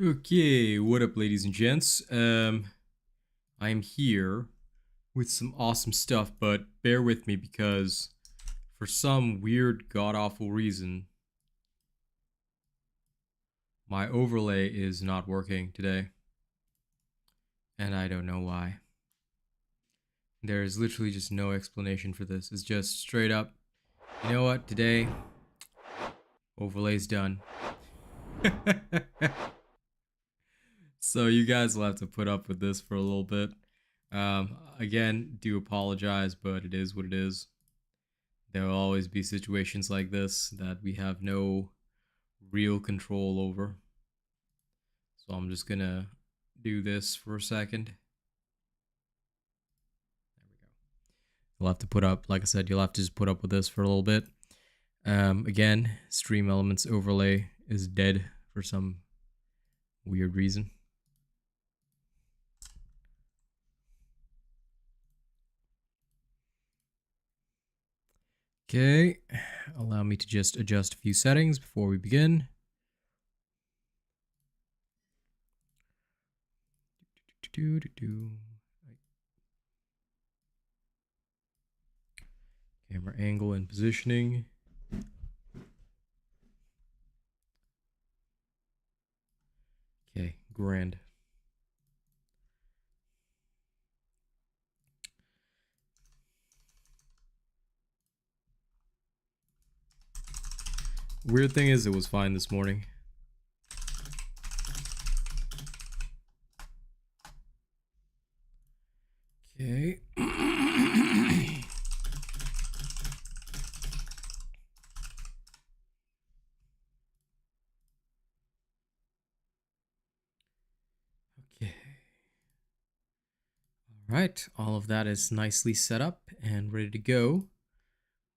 Okay, what up, ladies and gents? I am here with some awesome stuff, but bear with me because for some weird god-awful reason, my overlay is not working today. And I don't know why. There is literally just no explanation for this. It's just straight up, you know what, today, overlay's done. So you guys will have to put up with this for a little bit. Again, do apologize, but it is what it is. There will always be situations like this that we have no real control over. So I'm just gonna do this for a second. There we go. You'll have to put up, like I said, you'll have to just put up with this for a little bit. Again, Stream Elements overlay is dead for some weird reason. Okay, allow me to just adjust a few settings before we begin. Camera angle and positioning. Okay, grand. Weird thing is, it was fine this morning. Okay. Okay. All right, all of that is nicely set up and ready to go.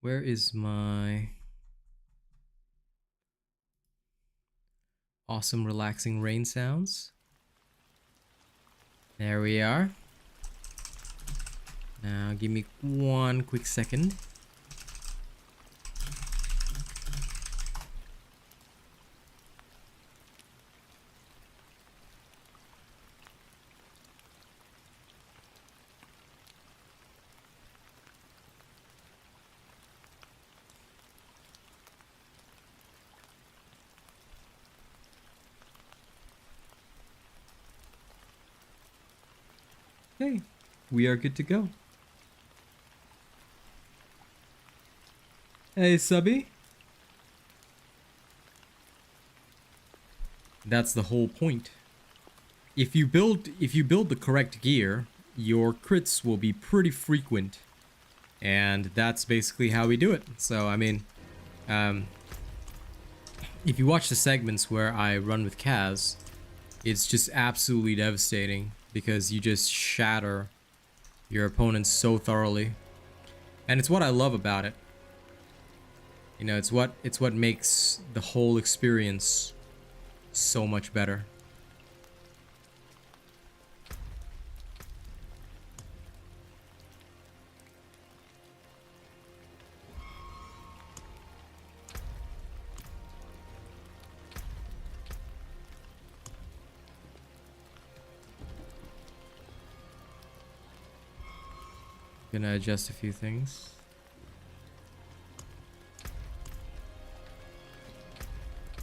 Where is my awesome relaxing rain sounds? There we are. Now give me one quick second. Okay, we are good to go. Hey, subby. That's the whole point. If you build the correct gear, your crits will be pretty frequent. And that's basically how we do it. So, I mean, if you watch the segments where I run with Kaz, it's just absolutely devastating because you just shatter your opponents so thoroughly. And it's what I love about it. You know, it's what makes the whole experience so much better. Gonna adjust a few things.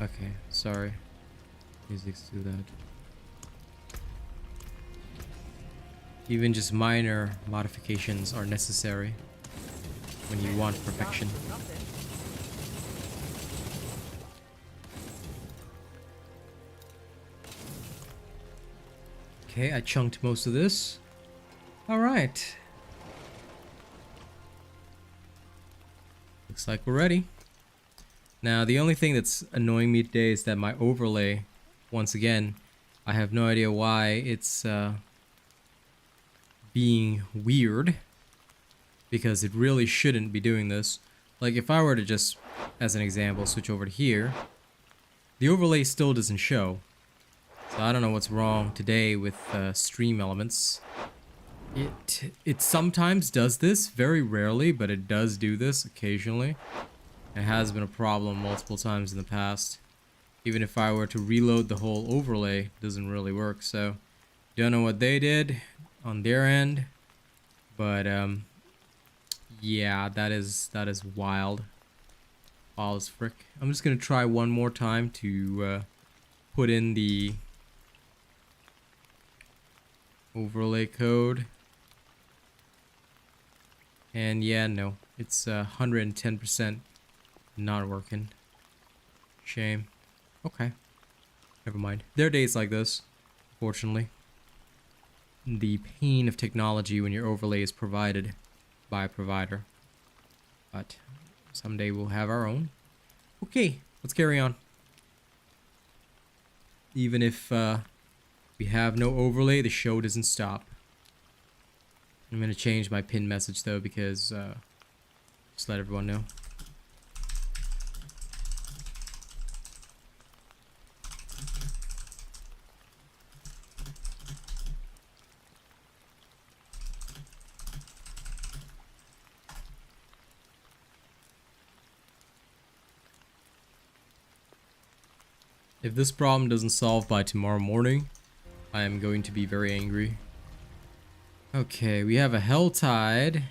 Okay, sorry. Music's do that. Even just minor modifications are necessary when you want perfection. Okay, I chunked most of this. All right. Looks like we're ready. Now, the only thing that's annoying me today is that my overlay, once again, I have no idea why it's being weird, because it really shouldn't be doing this. Like, if I were to just, as an example, switch over to here, the overlay still doesn't show. So I don't know what's wrong today with Stream Elements. It sometimes does this, very rarely, but it does do this occasionally. It has been a problem multiple times in the past. Even if I were to reload the whole overlay, it doesn't really work. So don't know what they did on their end, but yeah, that is wild. Wild as frick. I'm just gonna try one more time to put in the overlay code. And yeah, no, it's 110% not working. Shame. Okay, never mind. There are days like this, unfortunately. The pain of technology when your overlay is provided by a provider. But someday we'll have our own. Okay, let's carry on. Even if we have no overlay, the show doesn't stop. I'm gonna change my pin message though, because just let everyone know. If this problem doesn't solve by tomorrow morning, I am going to be very angry. Okay, we have a Hell Tide,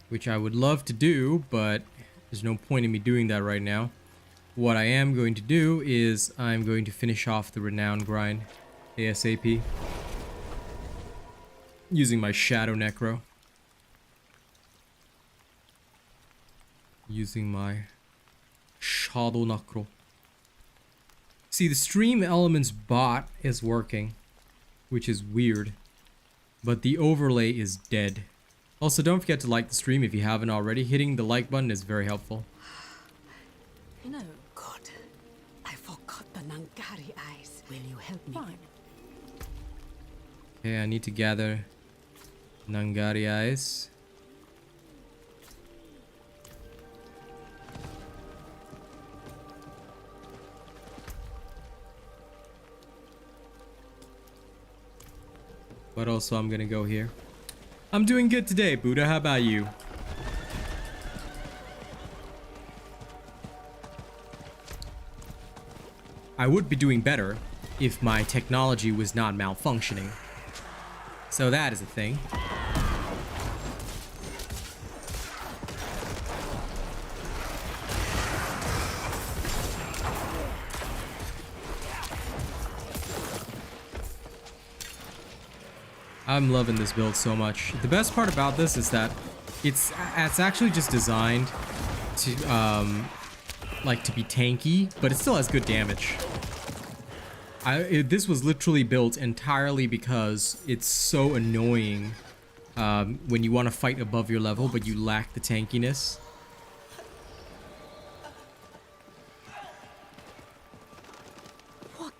which I would love to do, but there's no point in me doing that right now. What I am going to do is I'm going to finish off the Renown grind ASAP using my Shadow Necro. Using my Shadow Necro. See, the Stream Elements bot is working, which is weird, but the overlay is dead. Also, don't forget to like the stream if you haven't already. Hitting the like button is very helpful. No, God. I forgot the Nangari eyes. Will you help me? Fine. Okay, I need to gather Nangari eyes. But also, I'm gonna go here. I'm doing good today, Buddha. How about you? I would be doing better if my technology was not malfunctioning. So that is a thing. I'm loving this build so much. The best part about this is that it's actually just designed to like to be tanky, but it still has good damage. This was literally built entirely because it's so annoying when you want to fight above your level but you lack the tankiness. What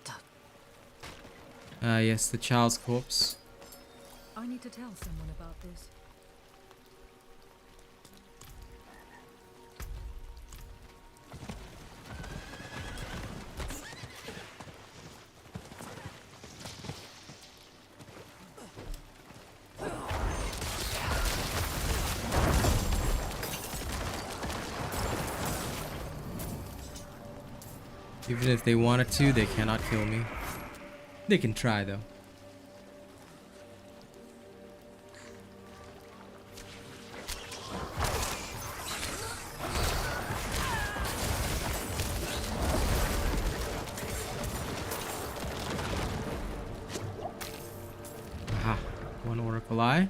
the? Yes, the child's corpse. I need to tell someone about this. Even if they wanted to, they cannot kill me. They can try though. One Oracle Eye.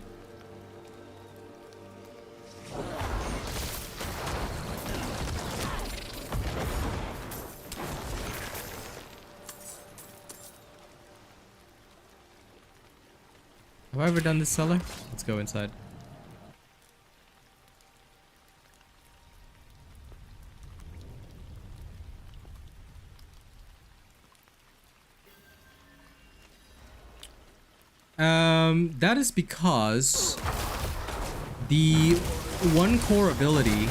Have I ever done this cellar? Let's go inside. That is because the one core ability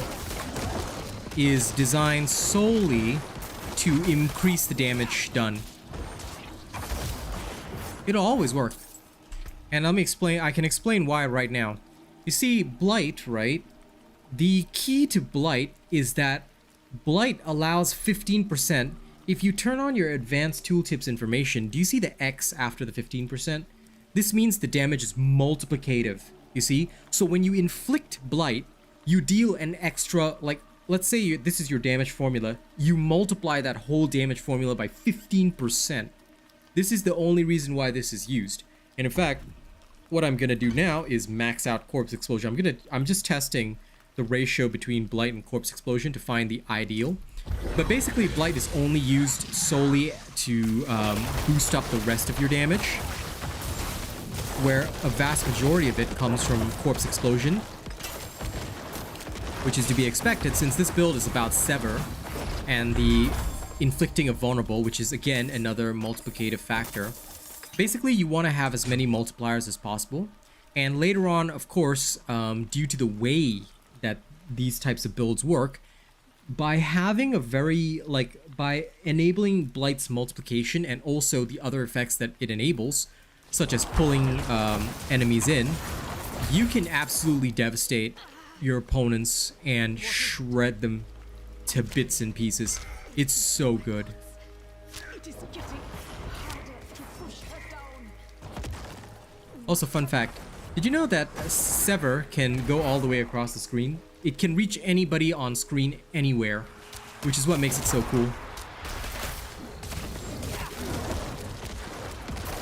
is designed solely to increase the damage done. It'll always work. And let me explain, I can explain why right now. You see, Blight, right? The key to Blight is that Blight allows 15%. If you turn on your advanced tooltips information, do you see the X after the 15%? This means the damage is multiplicative, you see? So when you inflict Blight, you deal an extra, like, let's say this is your damage formula. You multiply that whole damage formula by 15%. This is the only reason why this is used. And in fact, what I'm gonna do now is max out Corpse Explosion. I'm just testing the ratio between Blight and Corpse Explosion to find the ideal. But basically, Blight is only used solely to boost up the rest of your damage, where a vast majority of it comes from Corpse Explosion, which is to be expected since this build is about Sever and the inflicting of vulnerable, which is again another multiplicative factor. Basically, you want to have as many multipliers as possible, and later on, of course, due to the way that these types of builds work, by having a very, by enabling Blight's multiplication and also the other effects that it enables, such as pulling enemies in, you can absolutely devastate your opponents and shred them to bits and pieces. It's so good. It is getting harder to push her down. Also, fun fact, did you know that Sever can go all the way across the screen? It can reach anybody on screen anywhere, which is what makes it so cool.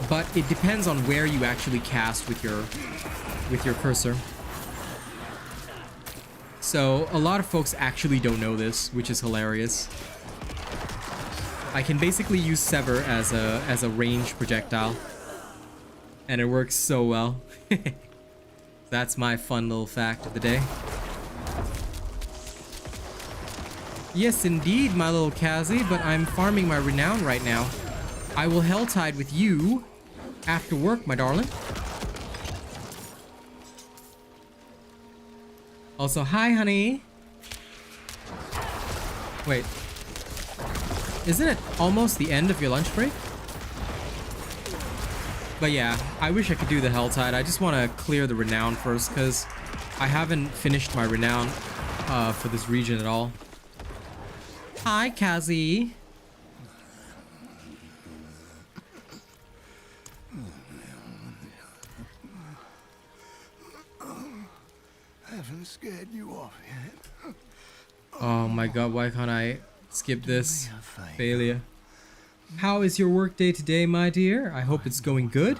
But it depends on where you actually cast with your cursor. So a lot of folks actually don't know this, which is hilarious. I can basically use Sever as a ranged projectile, and it works so well. That's my fun little fact of the day. Yes, indeed, my little Kazi, but I'm farming my Renown right now. I will Helltide with you after work, my darling. Also, hi, honey. Wait. Isn't it almost the end of your lunch break? But yeah, I wish I could do the Helltide. I just want to clear the Renown first, because I haven't finished my Renown for this region at all. Hi, Kazi. Haven't scared you off yet. Oh my god, why can't I skip this failure? How is your work day today, my dear? I hope it's going good.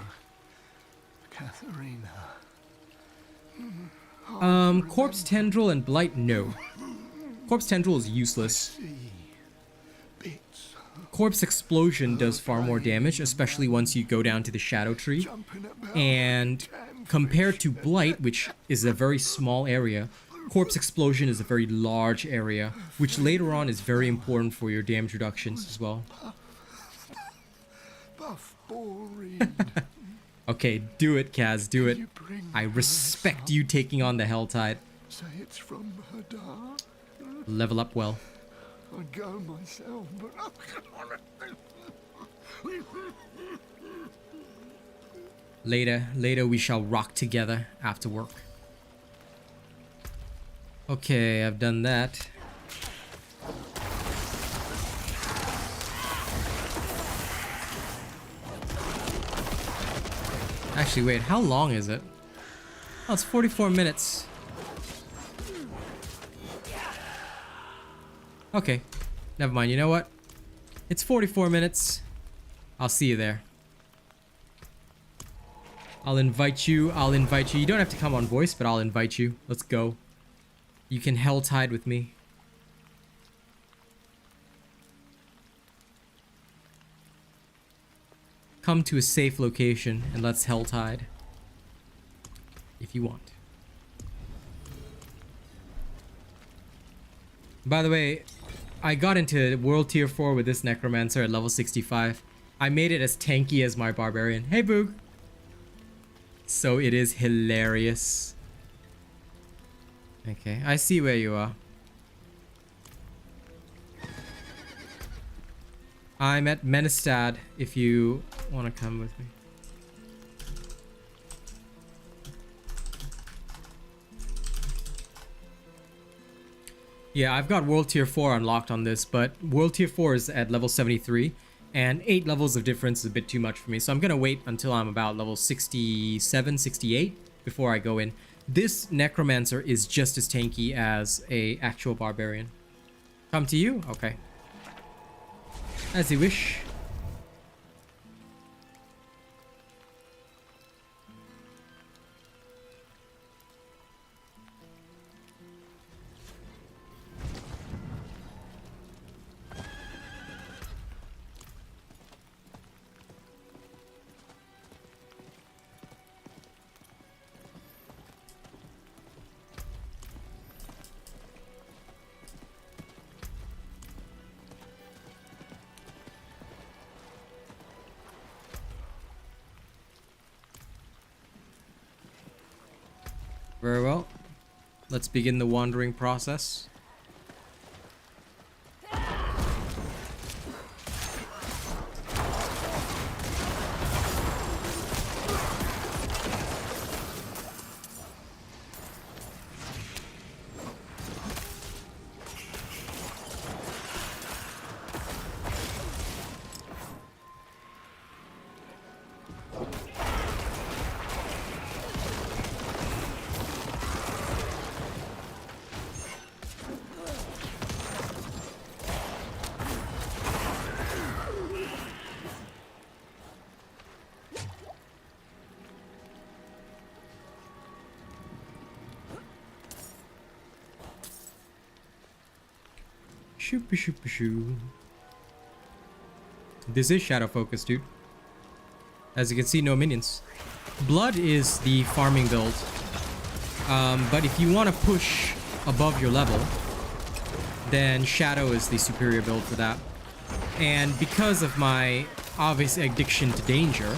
Katharina. Corpse Tendril and Blight, no. Corpse Tendril is useless. Bits. Corpse Explosion does far more damage, especially once you go down to the Shadow Tree. And compared to Blight, which is a very small area, Corpse Explosion is a very large area, which later on is very important for your damage reductions as well. Buff ball reed. Okay, do it, Kaz, do it. I respect you taking on the Helltide. Say it's from Hadar. Level up well. I'd go myself, but Later we shall rock together after work. Okay, I've done that. Actually, wait, how long is it? Oh, it's 44 minutes. Okay, never mind. You know what? It's 44 minutes. I'll see you there. I'll invite you. You don't have to come on voice, but I'll invite you. Let's go. You can Helltide with me. Come to a safe location and let's Helltide. If you want. By the way, I got into World Tier 4 with this Necromancer at level 65. I made it as tanky as my Barbarian. Hey, Boog! So it is hilarious. Okay, I see where you are. I'm at Menestad if you want to come with me. Yeah, I've got World Tier 4 unlocked on this, but World Tier 4 is at level 73, and 8 levels of difference is a bit too much for me, so I'm gonna wait until I'm about level 67, 68 before I go in. This Necromancer is just as tanky as a actual Barbarian. Come to you? Okay. As you wish. Very well. Let's begin the wandering process. Shoo. This is shadow focus, dude. As you can see, no minions. Blood is the farming build. But if you want to push above your level, then Shadow is the superior build for that. And because of my obvious addiction to danger,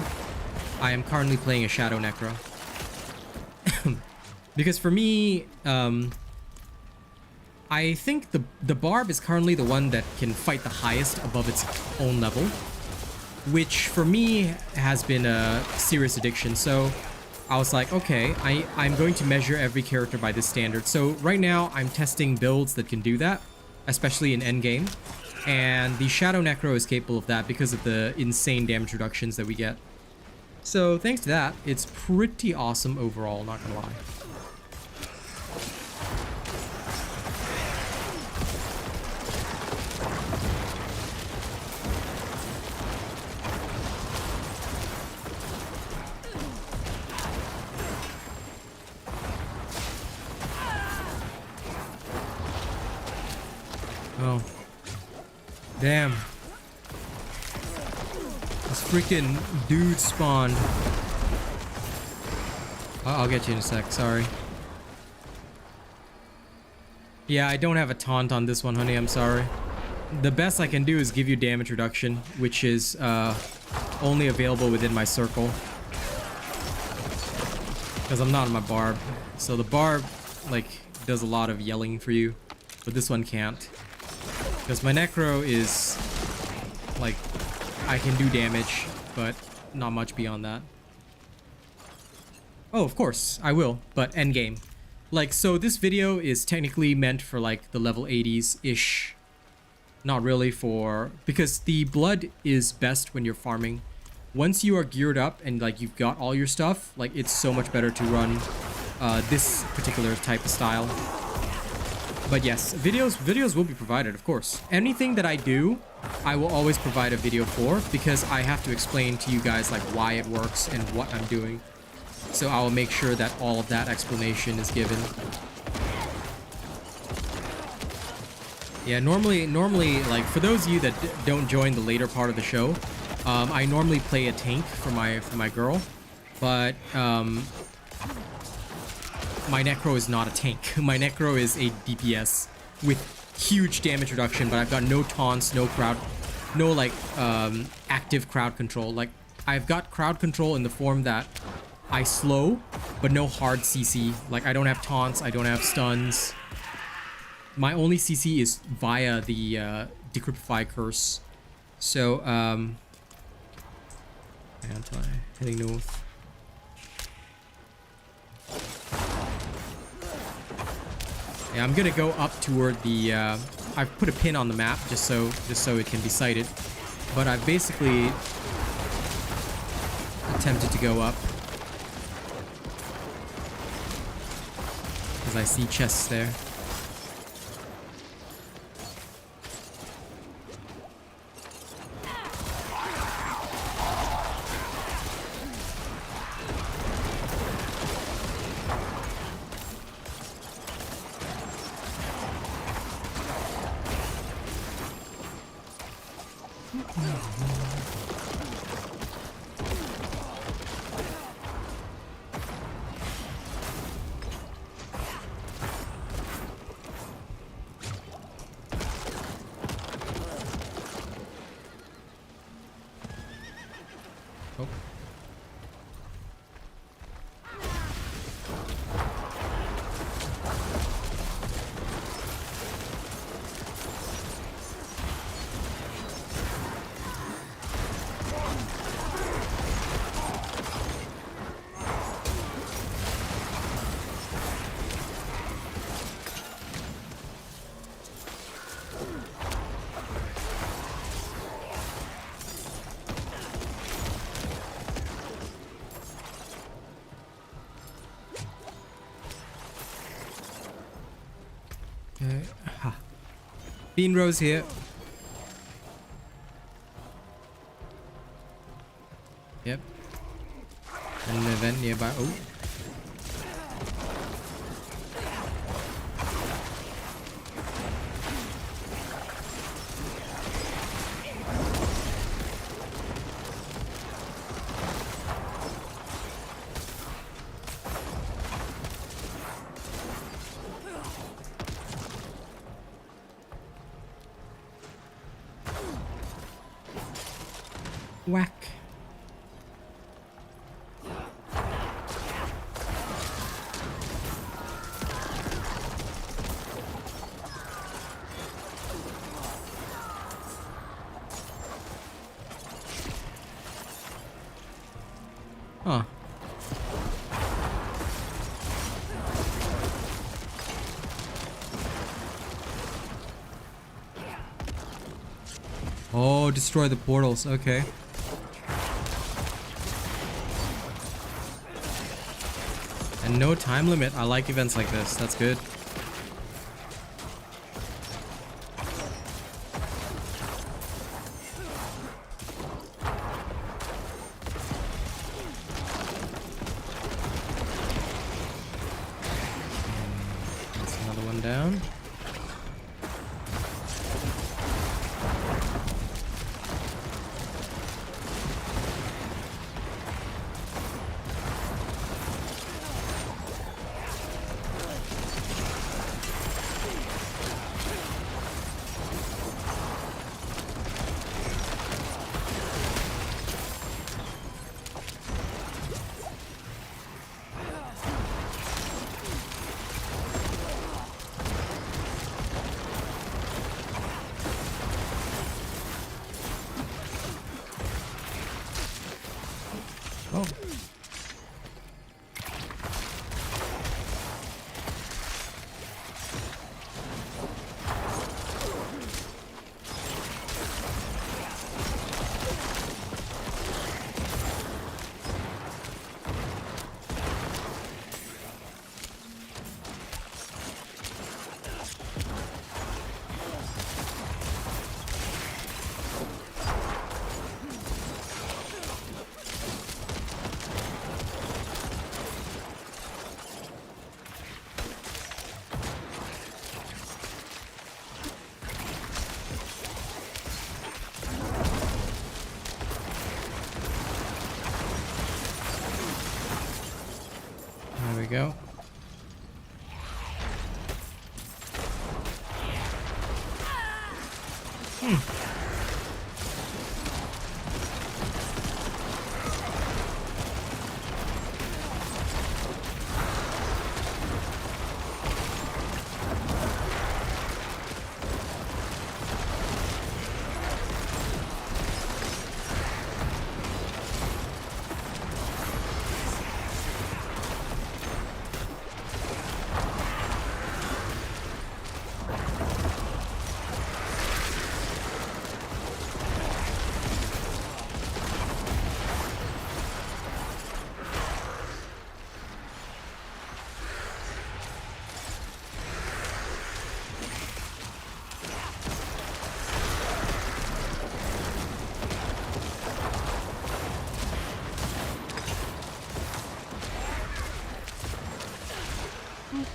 I am currently playing a Shadow Necro. Because for me, I think the Barb is currently the one that can fight the highest above its own level, which for me has been a serious addiction. So I was like, okay, I'm going to measure every character by this standard. So right now I'm testing builds that can do that, especially in endgame. And the Shadow Necro is capable of that because of the insane damage reductions that we get. So thanks to that, it's pretty awesome overall, not gonna lie. Oh. Damn. This freaking dude spawned. I'll get you in a sec, sorry. Yeah, I don't have a taunt on this one, honey, I'm sorry. The best I can do is give you damage reduction, which is only available within my circle. Because I'm not on my Barb. So the Barb, like, does a lot of yelling for you, but this one can't. Because my Necro is, like, I can do damage, but not much beyond that. Oh, of course, I will, but endgame. Like, so this video is technically meant for, like, the level 80s-ish. Not really for... Because the blood is best when you're farming. Once you are geared up and, like, you've got all your stuff, like, it's so much better to run this particular type of style. But yes, videos will be provided, of course. Anything that I do, I will always provide a video for, because I have to explain to you guys like why it works and what I'm doing. So I will make sure that all of that explanation is given. Yeah, normally, like for those of you that don't join the later part of the show, I normally play a tank for my girl, but my Necro is not a tank. My Necro is a DPS with huge damage reduction, but I've got no taunts, no like active crowd control. Like I've got crowd control in the form that I slow, but no hard CC. Like I don't have taunts, I don't have stuns. My only CC is via the Decryptify curse. So anti heading north. Yeah, I'm gonna go up toward the. I've put a pin on the map just so it can be sighted, but I've basically attempted to go up because I see chests there. Oh. Ha. Bean Rose here. Yep. And an event nearby. Oh. Whack. Huh. Oh, destroy the portals. Okay. And no time limit. I like events like this. That's good. That's another one down. Oh. There we go.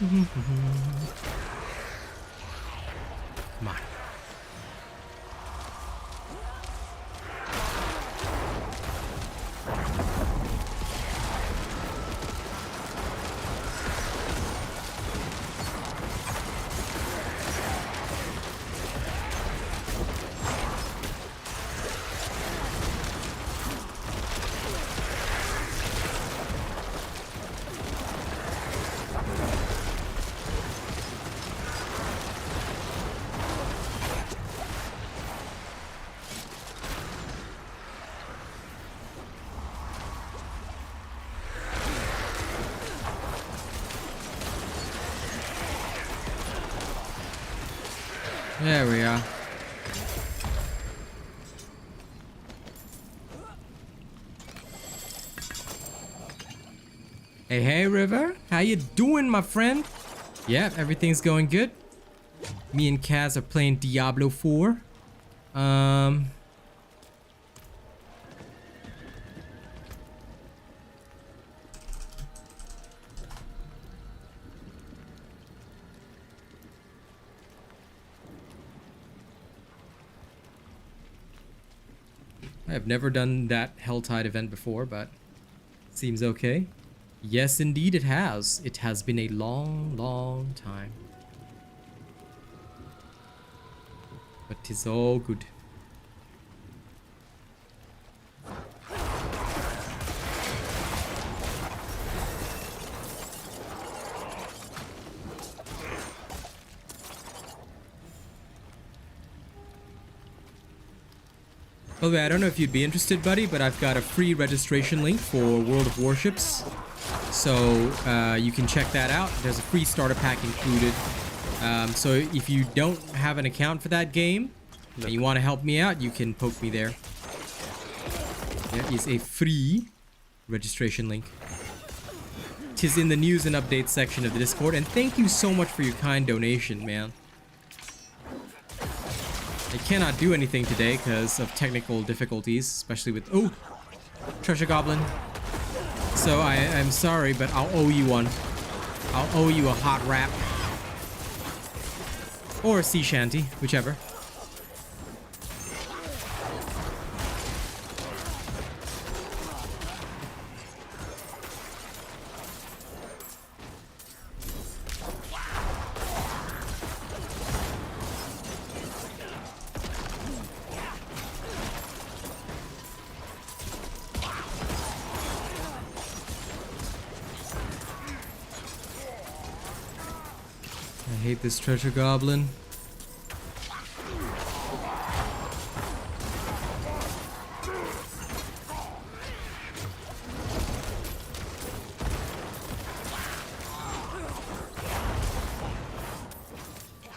Come on. There we are. Hey, River. How you doing, my friend? Yeah, everything's going good. Me and Kaz are playing Diablo 4. I've never done that Helltide event before, but seems okay. Yes, indeed it has. It has been a long, long time. But 'tis all good. By the way, I don't know if you'd be interested, buddy, but I've got a free registration link for World of Warships. So you can check that out. There's a free starter pack included. So if you don't have an account for that game and you want to help me out, you can poke me there. There is a free registration link. 'Tis in the news and updates section of the Discord. And thank you so much for your kind donation, man. I cannot do anything today because of technical difficulties, especially with... Oh! Treasure Goblin. So I'm sorry, but I'll owe you one. I'll owe you a hot wrap. Or a sea shanty, whichever. I hate this treasure goblin.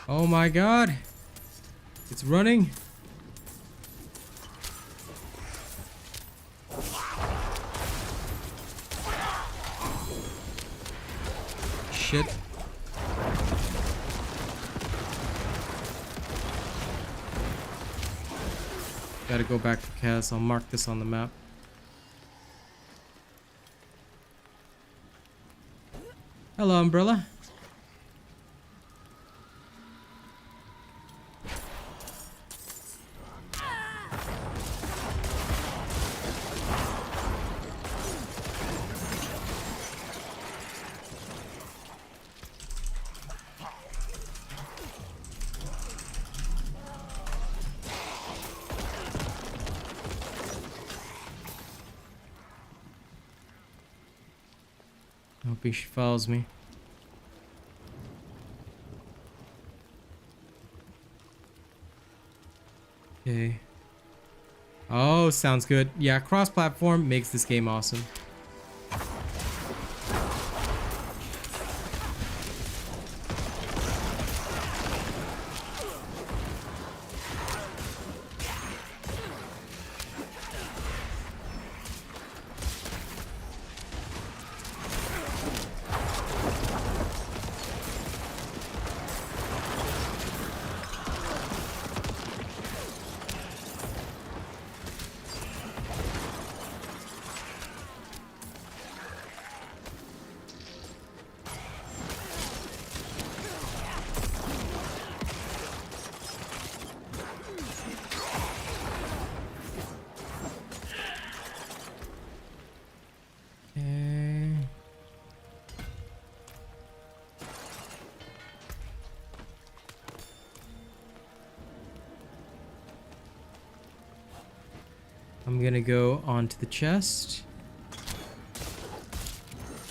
Oh my god. It's running. Shit. Gotta go back to Kaz. I'll mark this on the map. Hello, Umbrella. Hoping she follows me. Okay. Oh, sounds good. Yeah, cross-platform makes this game awesome. I'm gonna go onto the chest.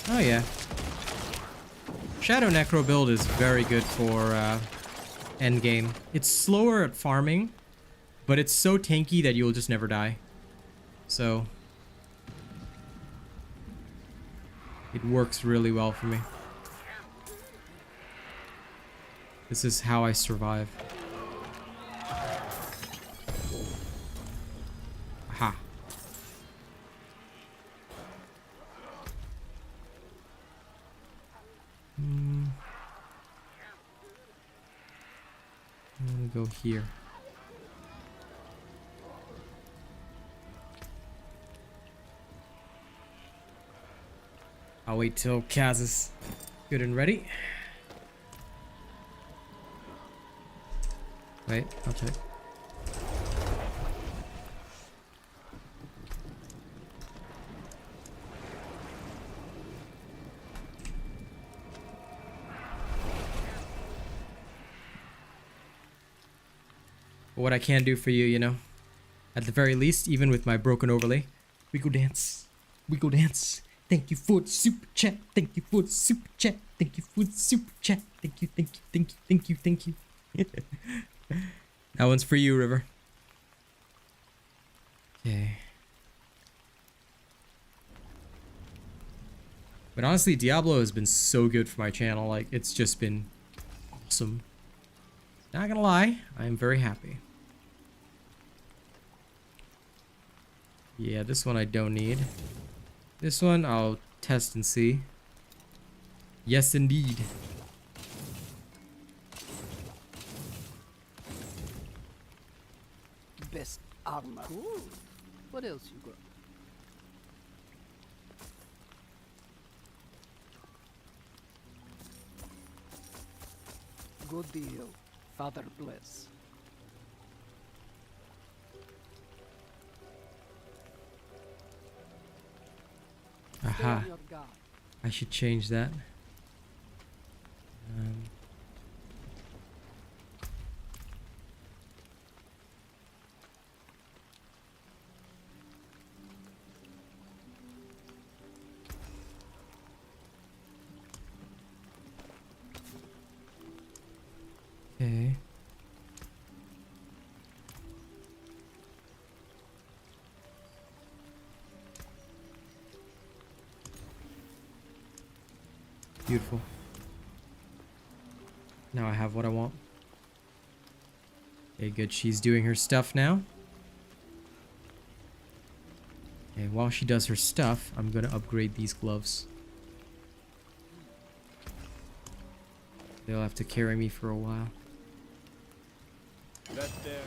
Oh yeah. Shadow Necro build is very good for endgame. It's slower at farming, but it's so tanky that you'll just never die. So it works really well for me. This is how I survive. Aha. I'm gonna go here. I'll wait till Kaz is good and ready. Wait, I'll check. What I can do for you, you know, at the very least, even with my broken overlay, we go dance. We go dance. Thank you for the super chat. Thank you for the super chat. Thank you for the super chat. Thank you, thank you, thank you, thank you, thank you. That one's for you, River. Okay. But honestly, Diablo has been so good for my channel. Like, it's just been awesome. Not gonna lie, I am very happy. Yeah, this one I don't need. This one I'll test and see. Yes, indeed. Best armor. Cool. What else you got? Good deal. Father bless. Aha. Stay on your guard. I should change that. Okay. Beautiful. Now I have what I want. Okay, good. She's doing her stuff now. Okay, while she does her stuff, I'm gonna upgrade these gloves. They'll have to carry me for a while. That there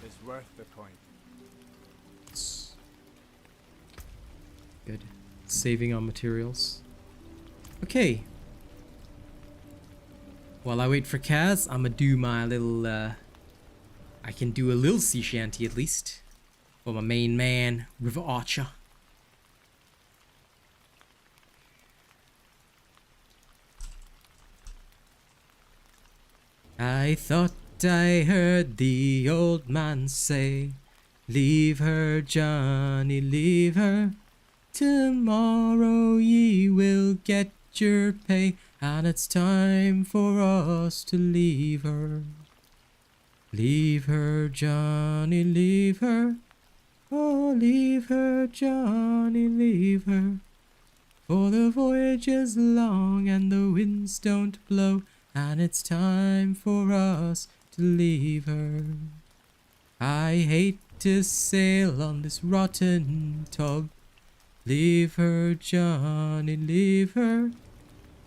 is worth the coin. It's good. Saving on materials. Okay. While I wait for Kaz, I'ma do my little, I can do a little sea shanty at least. For my main man, River Archer. I thought I heard the old man say, leave her, Johnny, leave her. Tomorrow ye will get your pay, and it's time for us to leave her. Leave her, Johnny, leave her. Oh, leave her, Johnny, leave her. For the voyage is long and the winds don't blow, and it's time for us to leave her. I hate to sail on this rotten tub. Leave her, Johnny, leave her.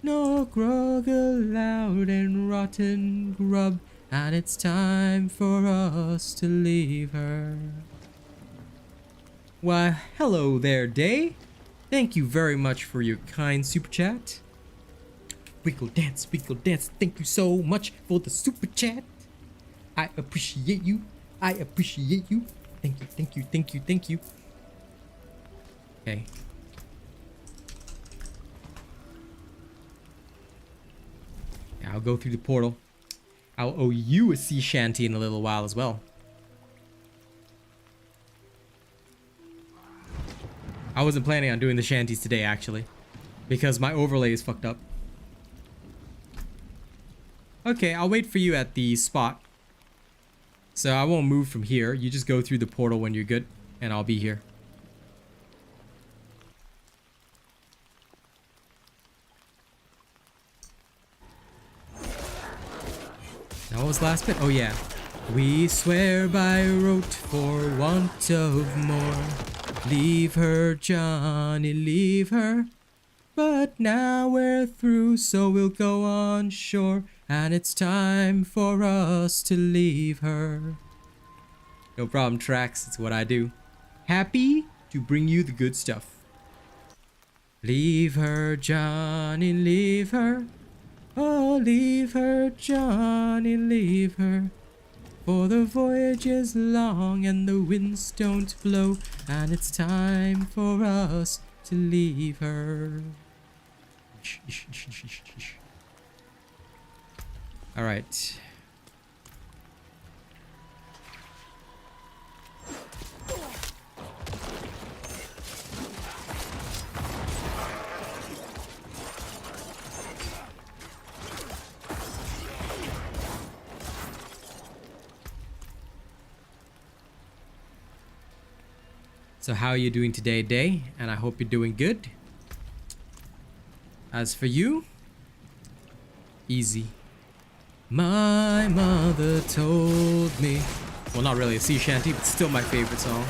No grog allowed in rotten grub, and it's time for us to leave her. Why, hello there, Day. Thank you very much for your kind super chat. Wiggle dance, thank you so much for the super chat. I appreciate you. I appreciate you. Thank you, thank you, thank you, thank you. Okay. Yeah, I'll go through the portal. I'll owe you a sea shanty in a little while as well. I wasn't planning on doing the shanties today, actually, because my overlay is fucked up. Okay, I'll wait for you at the spot. So I won't move from here. You just go through the portal when you're good, and I'll be here. Now what was the last bit? Oh yeah. We swear by rote for want of more. Leave her, Johnny, leave her. But now we're through, so we'll go on shore. And it's time for us to leave her. No problem, Trax. It's what I do. Happy to bring you the good stuff. Leave her, Johnny, leave her. Oh, leave her, Johnny, leave her. For the voyage is long and the winds don't blow. And it's time for us to leave her. All right. So how are you doing today, Day? And I hope you're doing good. As for you, easy. My mother told me. Well, not really a sea shanty, but still my favorite song.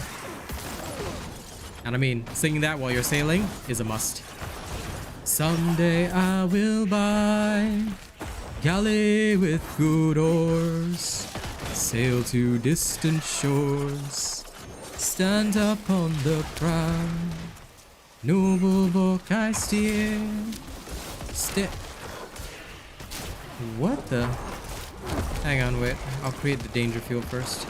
And I mean, singing that while you're sailing is a must. Someday I will buy galley with good oars, sail to distant shores, stand up on the prow, noble book I steer. What the? Hang on, wait. I'll create the danger field first.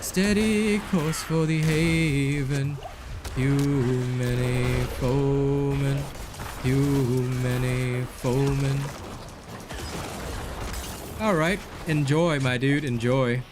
Steady course for the haven. You many foemen. You many foemen. Alright. Enjoy, my dude. Enjoy.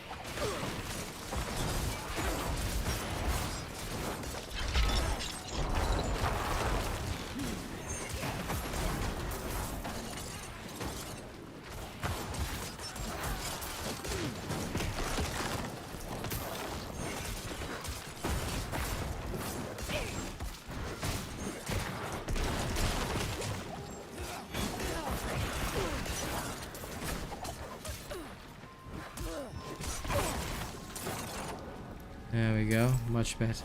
There we go. Much better.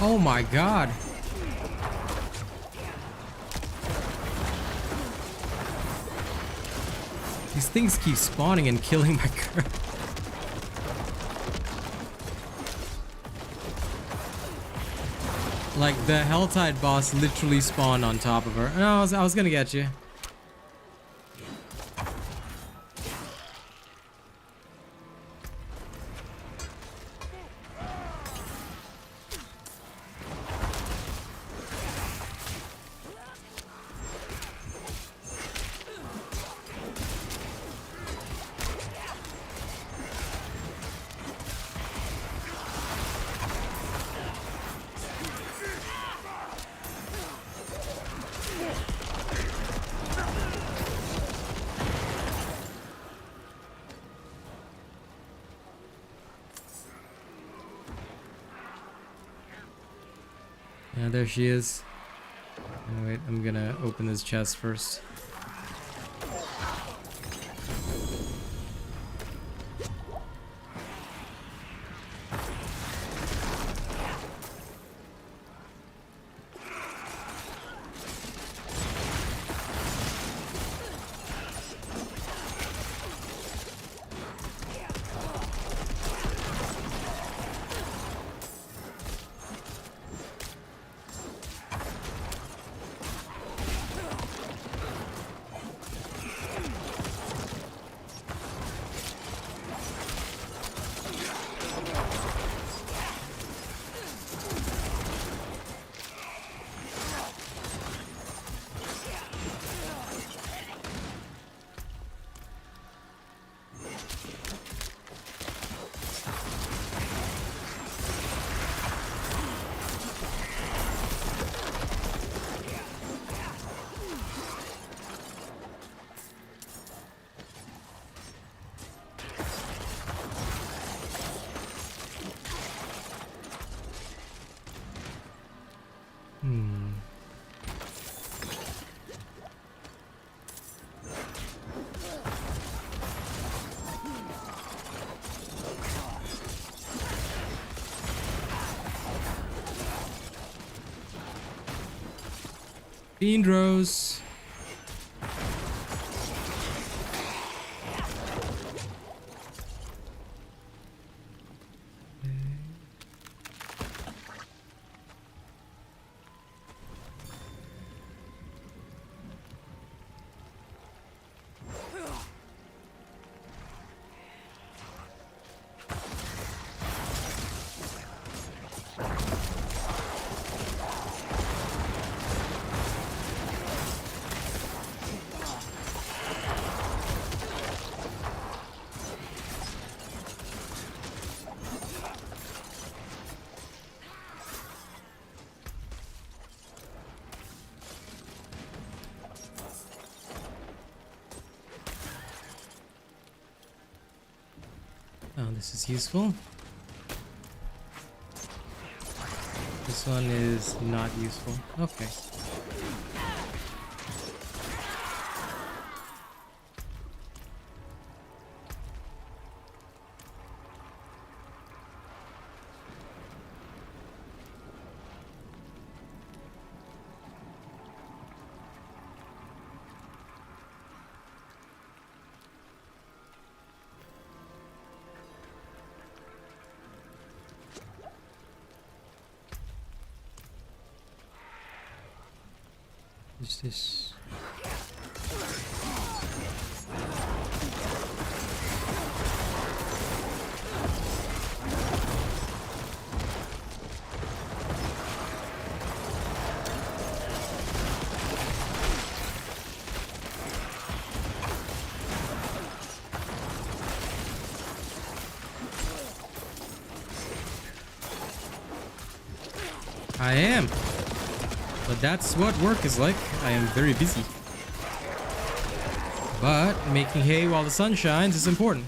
Oh my god. These things keep spawning and killing my girl. Like, the Helltide boss literally spawned on top of her. No, I was gonna get you. Yeah, there she is. Oh, wait, I'm gonna open this chest first. Hmm. Fiend Rose. Oh, this is useful. This one is not useful. Okay. What's this? I am. But that's what work is like. I am very busy. But making hay while the sun shines is important.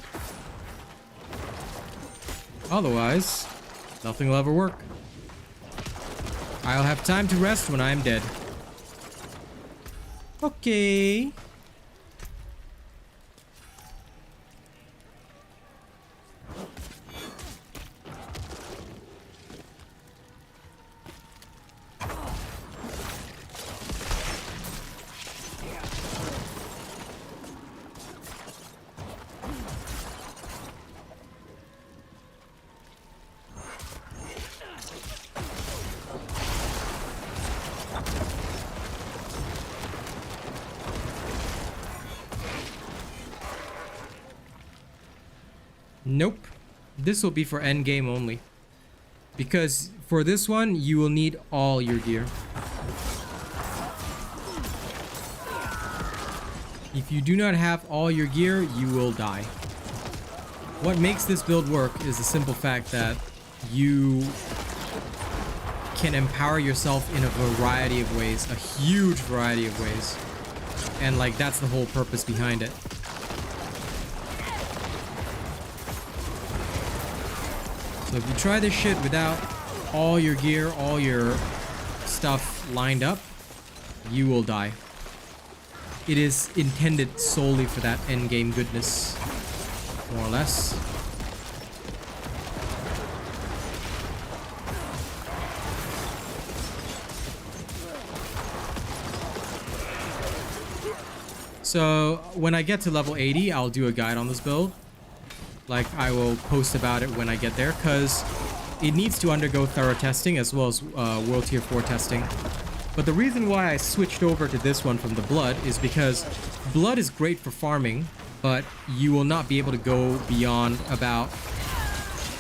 Otherwise, nothing will ever work. I'll have time to rest when I am dead. Okay. Nope. This will be for endgame only. Because for this one, you will need all your gear. If you do not have all your gear, you will die. What makes this build work is the simple fact that you can empower yourself in a variety of ways, a huge variety of ways. And like, that's the whole purpose behind it. So if you try this shit without all your gear, all your stuff lined up, you will die. It is intended solely for that endgame goodness, more or less. So when I get to level 80, I'll do a guide on this build. Like, I will post about it when I get there, because it needs to undergo thorough testing as well as World Tier 4 testing. But the reason why I switched over to this one from the Blood is because Blood is great for farming, but you will not be able to go beyond about,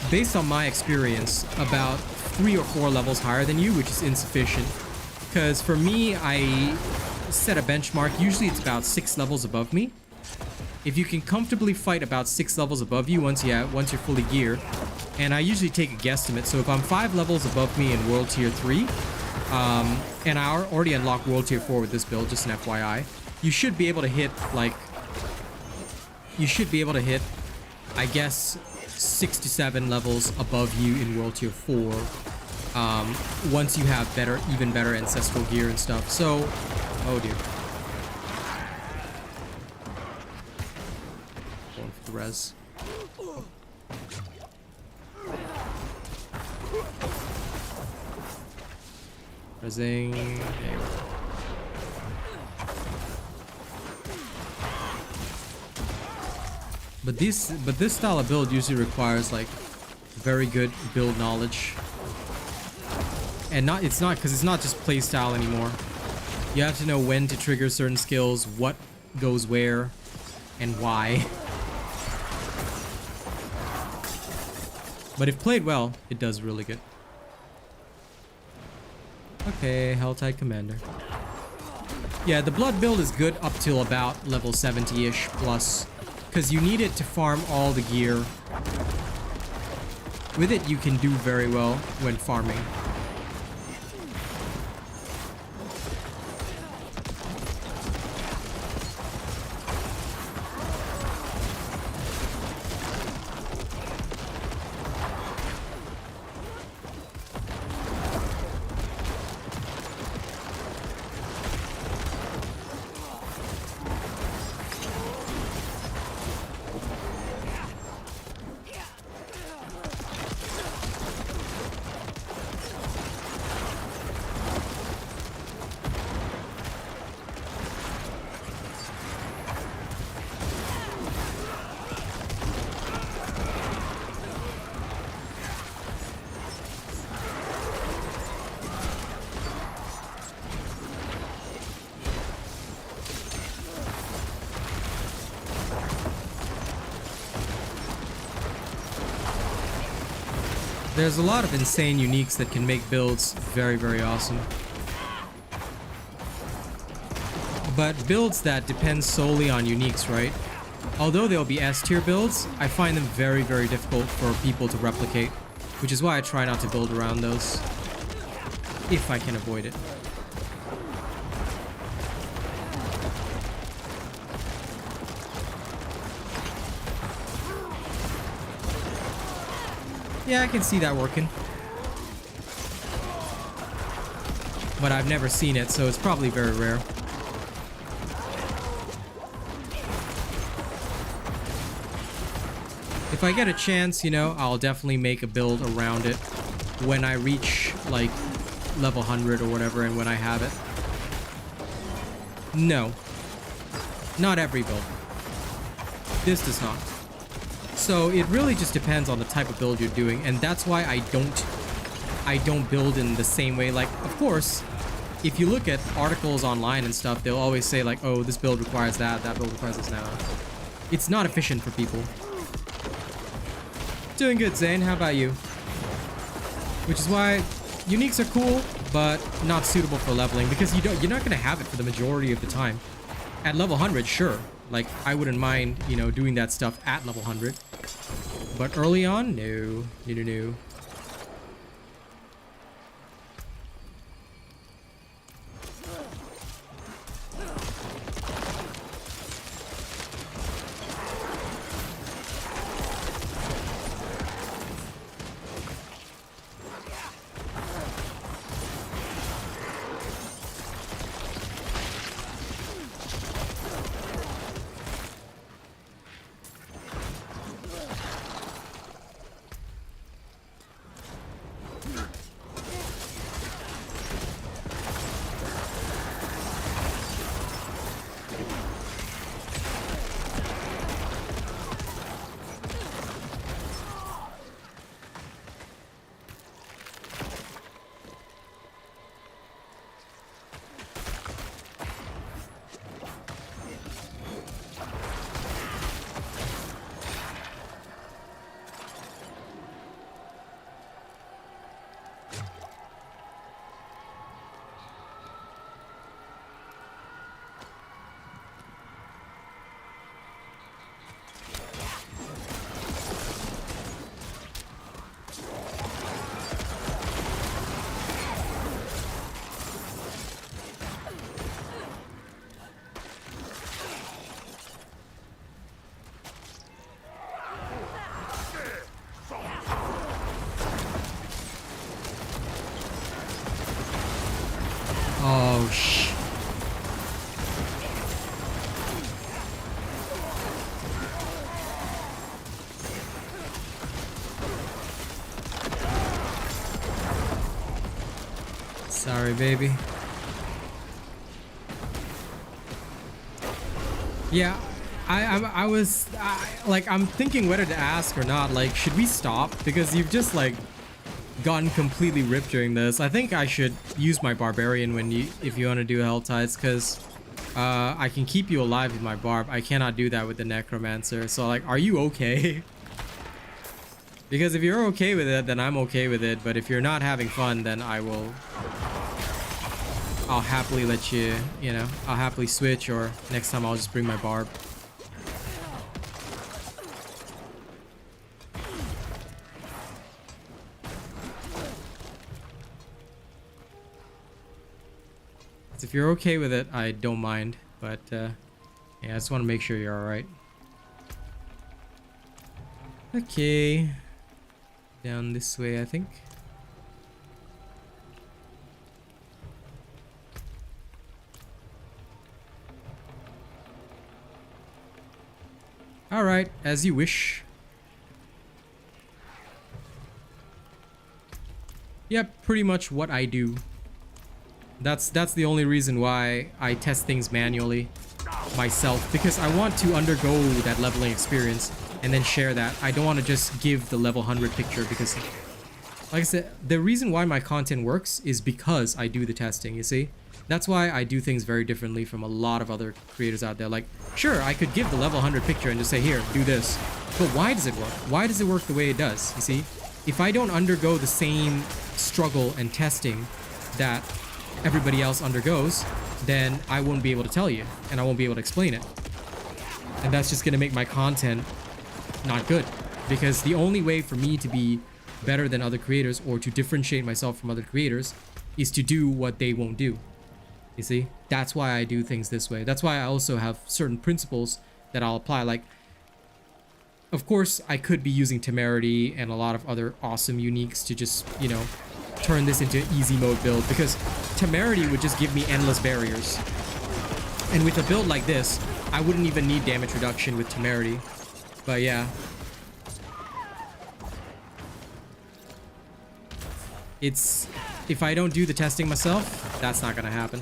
based on my experience, about 3 or 4 levels higher than you, which is insufficient. Because for me, I set a benchmark. Usually it's about 6 levels above me. If you can comfortably fight about 6 levels above you once you're fully geared, and I usually take a guesstimate. So if I'm 5 levels above me in World Tier 3, and I already unlocked World Tier 4 with this build, just an FYI, you should be able to hit, like, I guess, 6 to 7 levels above you in World Tier 4 once you have even better ancestral gear and stuff. So, oh dear. Going for the res. Resing. There we go. But this style of build usually requires like very good build knowledge. And it's not just playstyle anymore. You have to know when to trigger certain skills, what goes where, and why. But if played well, it does really good. Okay, Helltide Commander. Yeah, the blood build is good up till about level 70-ish plus. Because you need it to farm all the gear. With it, you can do very well when farming. There's a lot of insane uniques that can make builds very, very awesome. But builds that depend solely on uniques, right? Although they'll be S tier builds, I find them very, very difficult for people to replicate, which is why I try not to build around those, if I can avoid it. Yeah, I can see that working. But I've never seen it, so it's probably very rare. If I get a chance, you know, I'll definitely make a build around it when I reach, like, level 100 or whatever, and when I have it. No. Not every build. This does not. So it really just depends on the type of build you're doing, and that's why I don't build in the same way. Like, of course, if you look at articles online and stuff, they'll always say like, oh, this build requires that build requires this now. It's not efficient for people. Doing good, Zane. How about you? Which is why uniques are cool, but not suitable for leveling, because you're not gonna have it for the majority of the time. At level 100, sure. Like, I wouldn't mind, you know, doing that stuff at level 100. But early on, no. No. Oh, shh. Sorry, baby. Yeah, I'm thinking whether to ask or not. Like, should we stop? Because you've just like gotten completely ripped during this. I think I should use my Barbarian if you want to do Hell Tides, because I can keep you alive with my Barb. I cannot do that with the Necromancer. So like, are you okay? Because if you're okay with it, then I'm okay with it. But if you're not having fun, then I'll happily let you, I'll happily switch, or next time I'll just bring my Barb. If you're okay with it, I don't mind, but yeah, I just want to make sure you're alright. Okay. Down this way, I think. Alright, as you wish. Yep, pretty much what I do. That's the only reason why I test things manually myself, because I want to undergo that leveling experience and then share that. I don't want to just give the level 100 picture, because like I said, the reason why my content works is because I do the testing, you see? That's why I do things very differently from a lot of other creators out there. Like, sure, I could give the level 100 picture and just say, here, do this. But why does it work? Why does it work the way it does, you see? If I don't undergo the same struggle and testing that everybody else undergoes, then I won't be able to tell you, and I won't be able to explain it. And that's just going to make my content not good, because the only way for me to be better than other creators, or to differentiate myself from other creators, is to do what they won't do. You see? That's why I do things this way. That's why I also have certain principles that I'll apply. Like, of course, I could be using Temerity and a lot of other awesome uniques to just, turn this into easy mode build, because Temerity would just give me endless barriers. And with a build like this, I wouldn't even need damage reduction with Temerity. But yeah. If I don't do the testing myself, that's not gonna happen.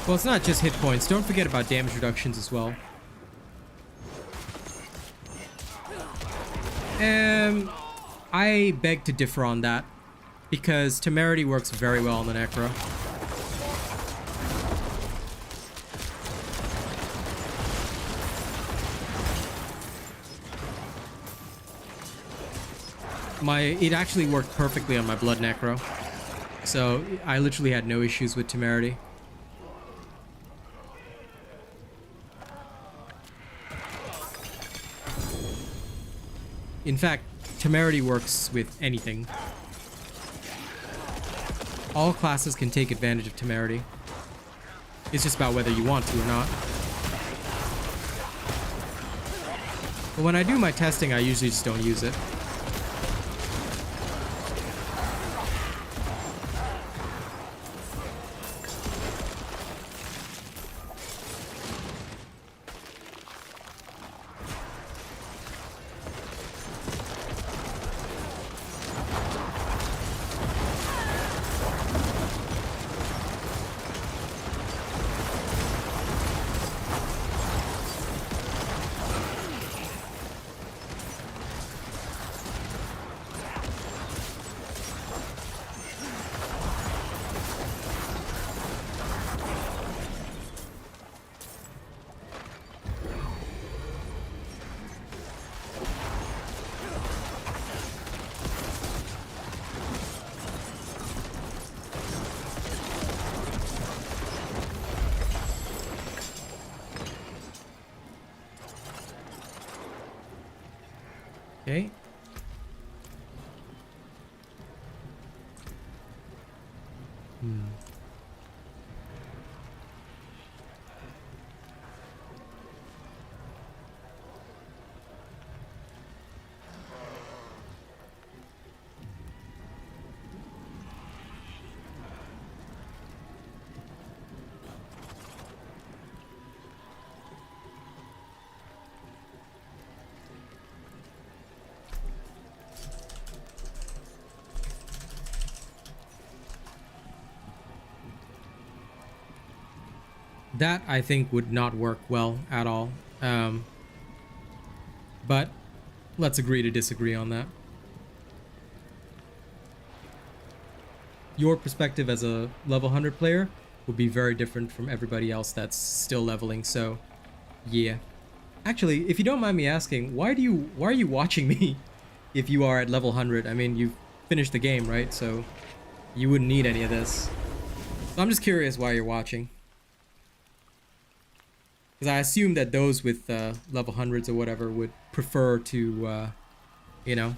Well, it's not just hit points. Don't forget about damage reductions as well. I beg to differ on that, because Temerity works very well on the Necro. It actually worked perfectly on my Blood Necro. So I literally had no issues with Temerity. In fact, Temerity works with anything. All classes can take advantage of Temerity. It's just about whether you want to or not. But when I do my testing, I usually just don't use it. Okay. That I think would not work well at all. But let's agree to disagree on that. Your perspective as a level 100 player would be very different from everybody else that's still leveling, so yeah. Actually, if you don't mind me asking, why are you watching me if you are at level 100? I mean, you've finished the game, right? So you wouldn't need any of this. So I'm just curious why you're watching. Because I assume that those with level 100s or whatever would prefer to, you know,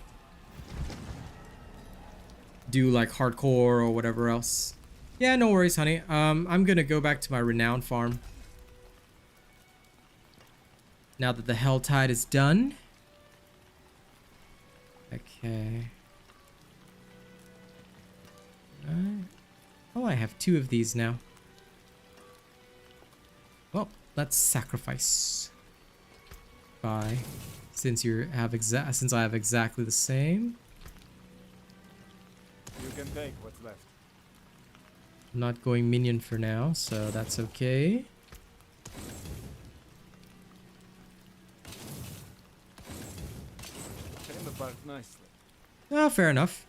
do like hardcore or whatever else. Yeah, no worries, honey. I'm gonna go back to my Renown farm. Now that the Hell Tide is done. Okay. Oh, I have 2 of these now. Well, let's sacrifice. Bye. Since I have exactly the same. You can take what's left. I'm not going minion for now, so that's okay. Came apart nicely. Oh, fair enough.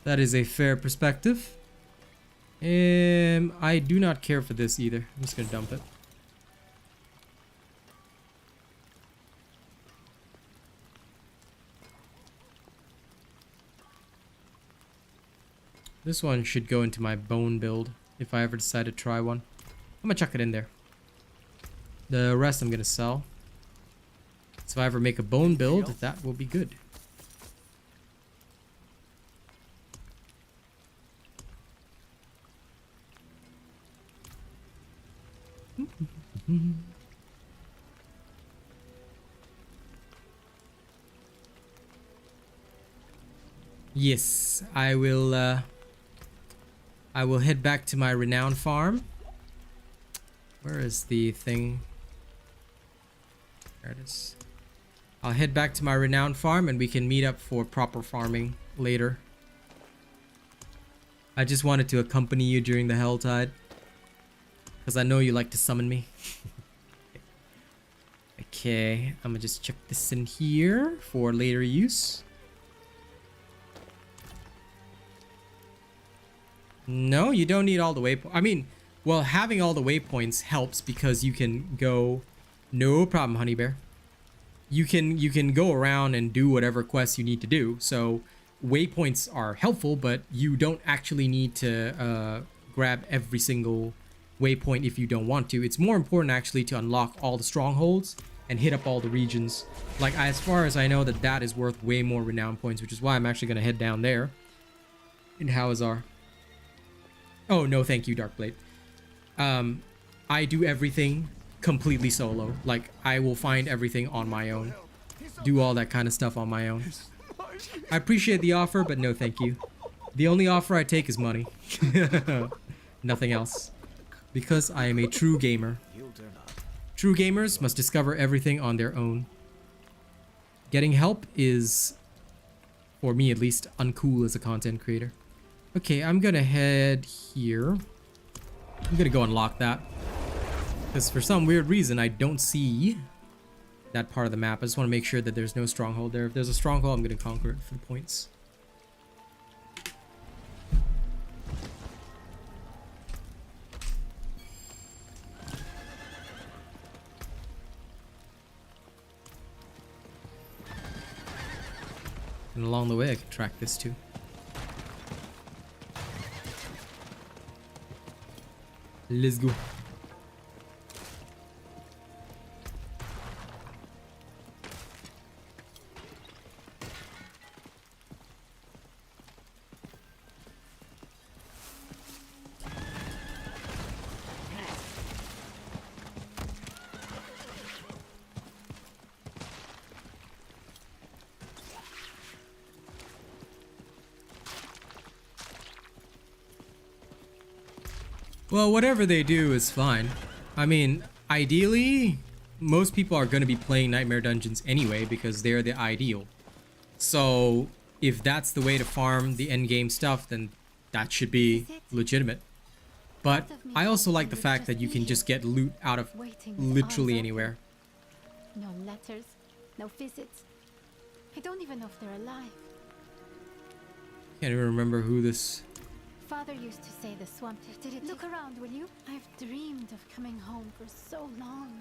That is a fair perspective. I do not care for this either. I'm just gonna dump it. This one should go into my bone build if I ever decide to try one. I'm gonna chuck it in there. The rest I'm gonna sell. So if I ever make a bone build, that will be good. Yes, I will head back to my Renown farm. Where is the thing? There it is. I'll head back to my Renown farm and we can meet up for proper farming later. I just wanted to accompany you during the Hell Tide. Because I know you like to summon me. Okay, I'm gonna just chuck this in here for later use. No, you don't need all the waypoints. I mean, well, having all the waypoints helps because you can go... No problem, honey bear. You can go around and do whatever quests you need to do. So waypoints are helpful, but you don't actually need to grab every single waypoint if you don't want to. It's more important actually to unlock all the strongholds and hit up all the regions. Like, as far as I know, that is worth way more renown points, which is why I'm actually going to head down there in Hawazar. Oh, no, thank you, Darkblade. I do everything completely solo. Like, I will find everything on my own. Do all that kind of stuff on my own. I appreciate the offer, but no thank you. The only offer I take is money. Nothing else. Because I am a true gamer. True gamers must discover everything on their own. Getting help is, for me at least, uncool as a content creator. Okay, I'm gonna head here. I'm gonna go unlock that. Because for some weird reason, I don't see that part of the map. I just want to make sure that there's no stronghold there. If there's a stronghold, I'm gonna conquer it for the points. And along the way, I can track this too. Let's go. Well, whatever they do is fine. I mean, ideally, most people are going to be playing Nightmare Dungeons anyway because they're the ideal. So if that's the way to farm the end game stuff, then that should be legitimate. But I also like the fact that you can just get loot out of literally anywhere. No letters, no visits. I don't even know if they're alive. Can't even remember who this... Father used to say the swamp. Did it look around, will you? I've dreamed of coming home for so long.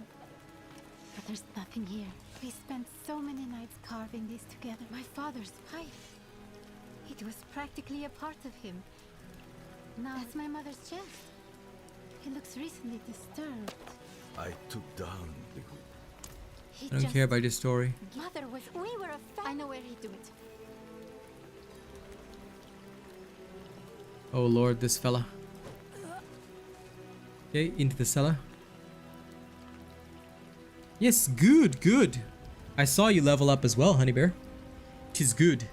But there's nothing here. We spent so many nights carving these together. My father's pipe. It was practically a part of him. Now it's my mother's chest. It looks recently disturbed. I took down the hood. He I don't just- care about your story. Mother was. We were a family. I know where he'd do it. Oh lord, this fella. Okay, into the cellar. Yes, good, good. I saw you level up as well, honey bear. 'Tis good.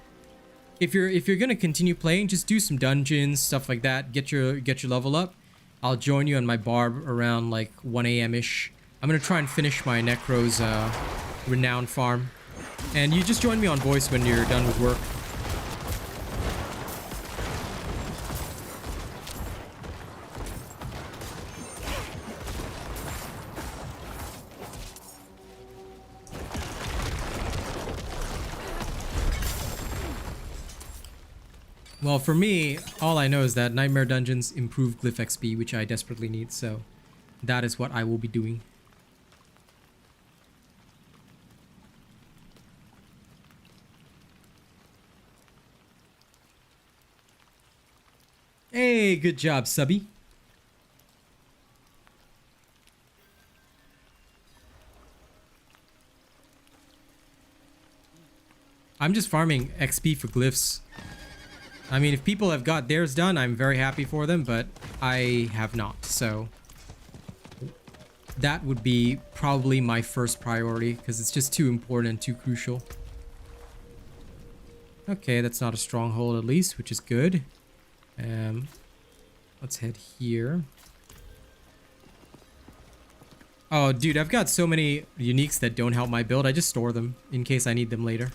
If you're gonna continue playing, just do some dungeons, stuff like that. Get your level up. I'll join you on my barb around like 1 a.m. ish. I'm gonna try and finish my Necro's Renown farm. And you just join me on voice when you're done with work. Well, for me, all I know is that Nightmare Dungeons improve Glyph XP, which I desperately need, so that is what I will be doing. Hey, good job, Subby. I'm just farming XP for glyphs. I mean, if people have got theirs done, I'm very happy for them, but I have not, so that would be probably my first priority because it's just too important and too crucial. Okay, that's not a stronghold at least, which is good. Let's head here. Oh, dude, I've got so many uniques that don't help my build. I just store them in case I need them later.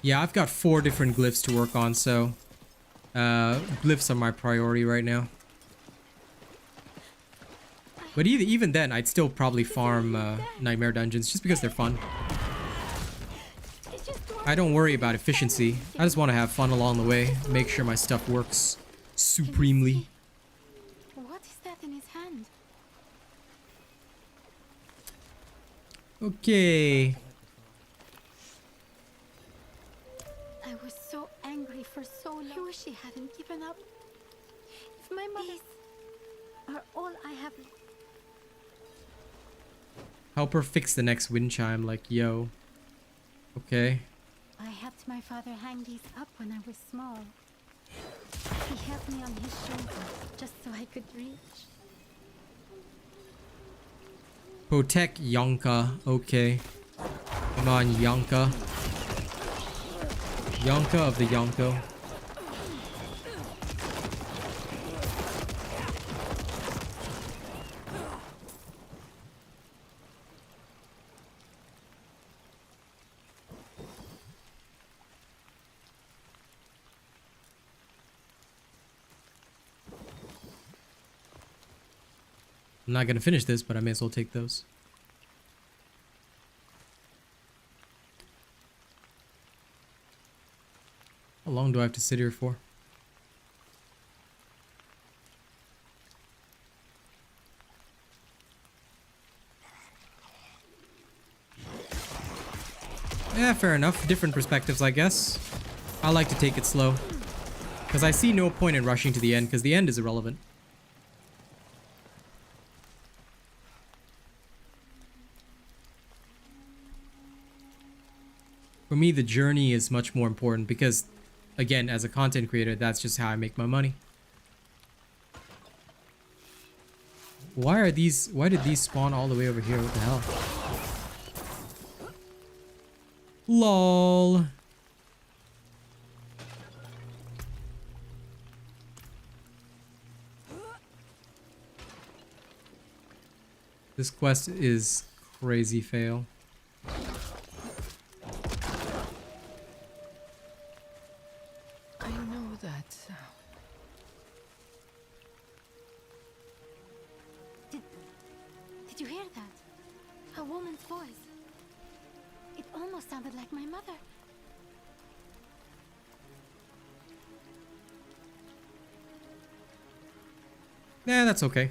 Yeah, I've got 4 different glyphs to work on, so glyphs are my priority right now. But even then, I'd still probably farm Nightmare Dungeons just because they're fun. I don't worry about efficiency. I just want to have fun along the way, make sure my stuff works supremely. What is that in his hand? Okay. I was so angry for so long. I wish he hadn't given up. If my mother... These are all I have. Help her fix the next wind chime, like, yo. Okay. I helped my father hang these up when I was small. He held me on his shoulder just so I could reach. Protect Yonka. Okay. Come on, Yonka. Yonka of the Yonko. I'm not gonna finish this, but I may as well take those. How long do I have to sit here for? Yeah, fair enough. Different perspectives, I guess. I like to take it slow. Because I see no point in rushing to the end, because the end is irrelevant. For me, the journey is much more important because, again, as a content creator, that's just how I make my money. Why did these spawn all the way over here? What the hell? This quest is crazy fail. I know that sound. Did you hear that? A woman's voice. It almost sounded like my mother. Nah, that's okay.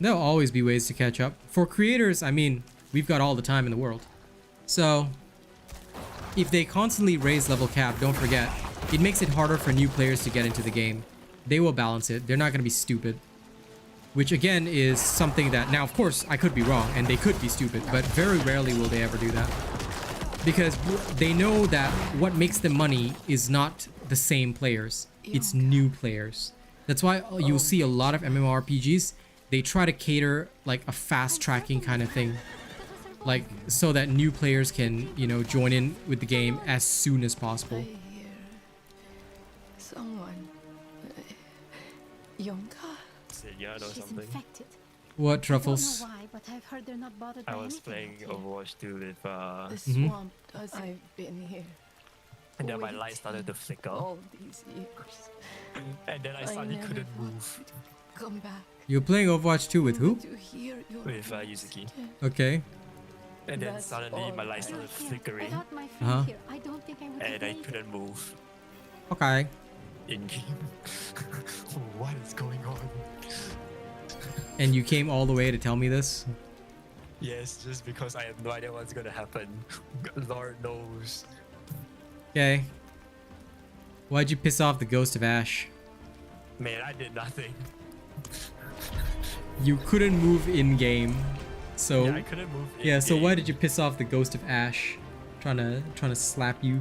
There'll always be ways to catch up. For creators, I mean, we've got all the time in the world. So, if they constantly raise level cap, don't forget, it makes it harder for new players to get into the game. They will balance it. They're not going to be stupid. Which again is something that, now of course I could be wrong and they could be stupid, but very rarely will they ever do that. Because they know that what makes them money is not the same players, it's new players. That's why you'll see a lot of MMORPGs, they try to cater like a fast tracking kind of thing. Like so that new players can, you know, join in with the game as soon as possible. I hear someone. Yonka? Yeah, or She's something. infected. What, I don't Truffles? know why, but I've heard they're not bothered I by was anything playing out here. Overwatch 2 with The swamp does. I've been here. and then my light started to flicker, All these years. and then I suddenly couldn't move Come back. You're playing Overwatch 2 with who? To hear your with voice Yuzuki, Okay. and then That's suddenly all my I light started flickering, Without my friend Uh-huh. here, I don't think I would and have I made it. couldn't move Okay. in game. What is going on? And you came all the way to tell me this? Yes, just because I have no idea what's gonna happen. Lord knows. Okay. Why'd you piss off the ghost of Ash? Man, I did nothing. You couldn't move in game. So Yeah, I couldn't move. yeah, so why in-game. did you piss off the ghost of Ash? Trying to slap you.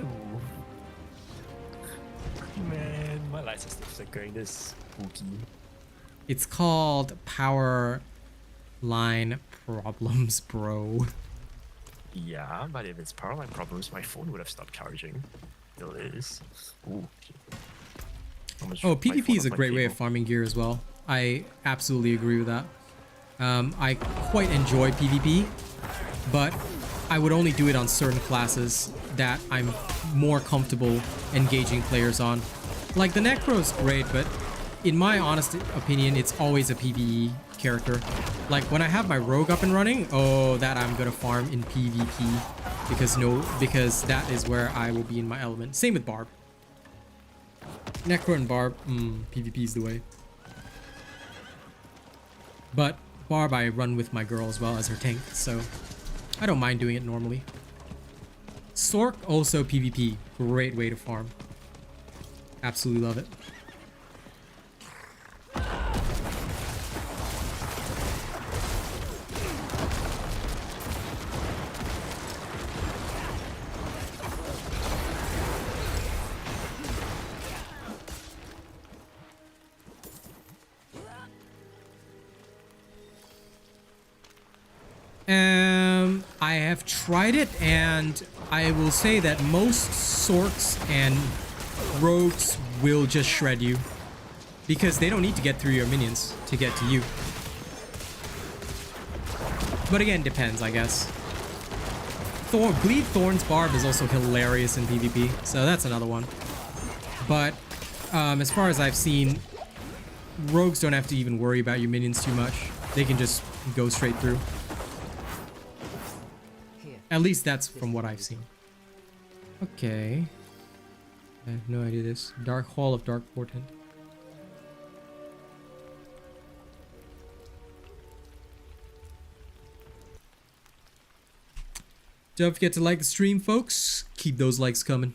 Ooh. Man, my lights are still flickering. This spooky. It's called power line problems, bro. Yeah, but if it's power line problems, my phone would have stopped charging. Still is. Ooh. I'm gonna Oh, drop my phone PvP is a off my great way of table. farming gear as well. I absolutely agree with that. I quite enjoy PvP, but I would only do it on certain classes that I'm more comfortable engaging players on. Like the Necro is great, but in my honest opinion, it's always a PvE character. Like when I have my rogue up and running, oh, that I'm gonna farm in PvP because that is where I will be in my element. Same with Barb. Necro and Barb, PvP is the way. But Barb I run with my girl as well as her tank, so I don't mind doing it normally. Sork also PvP, great way to farm. Absolutely love it. I have tried it, and I will say that most Sorks and Rogues will just shred you. Because they don't need to get through your minions to get to you. But again, depends, I guess. Bleed Thorn's Barb is also hilarious in PvP, so that's another one. But as far as I've seen, Rogues don't have to even worry about your minions too much. They can just go straight through. At least that's from what I've seen. Okay. I have no idea this. Dark Hall of Dark Portent. Don't forget to like the stream, folks. Keep those likes coming.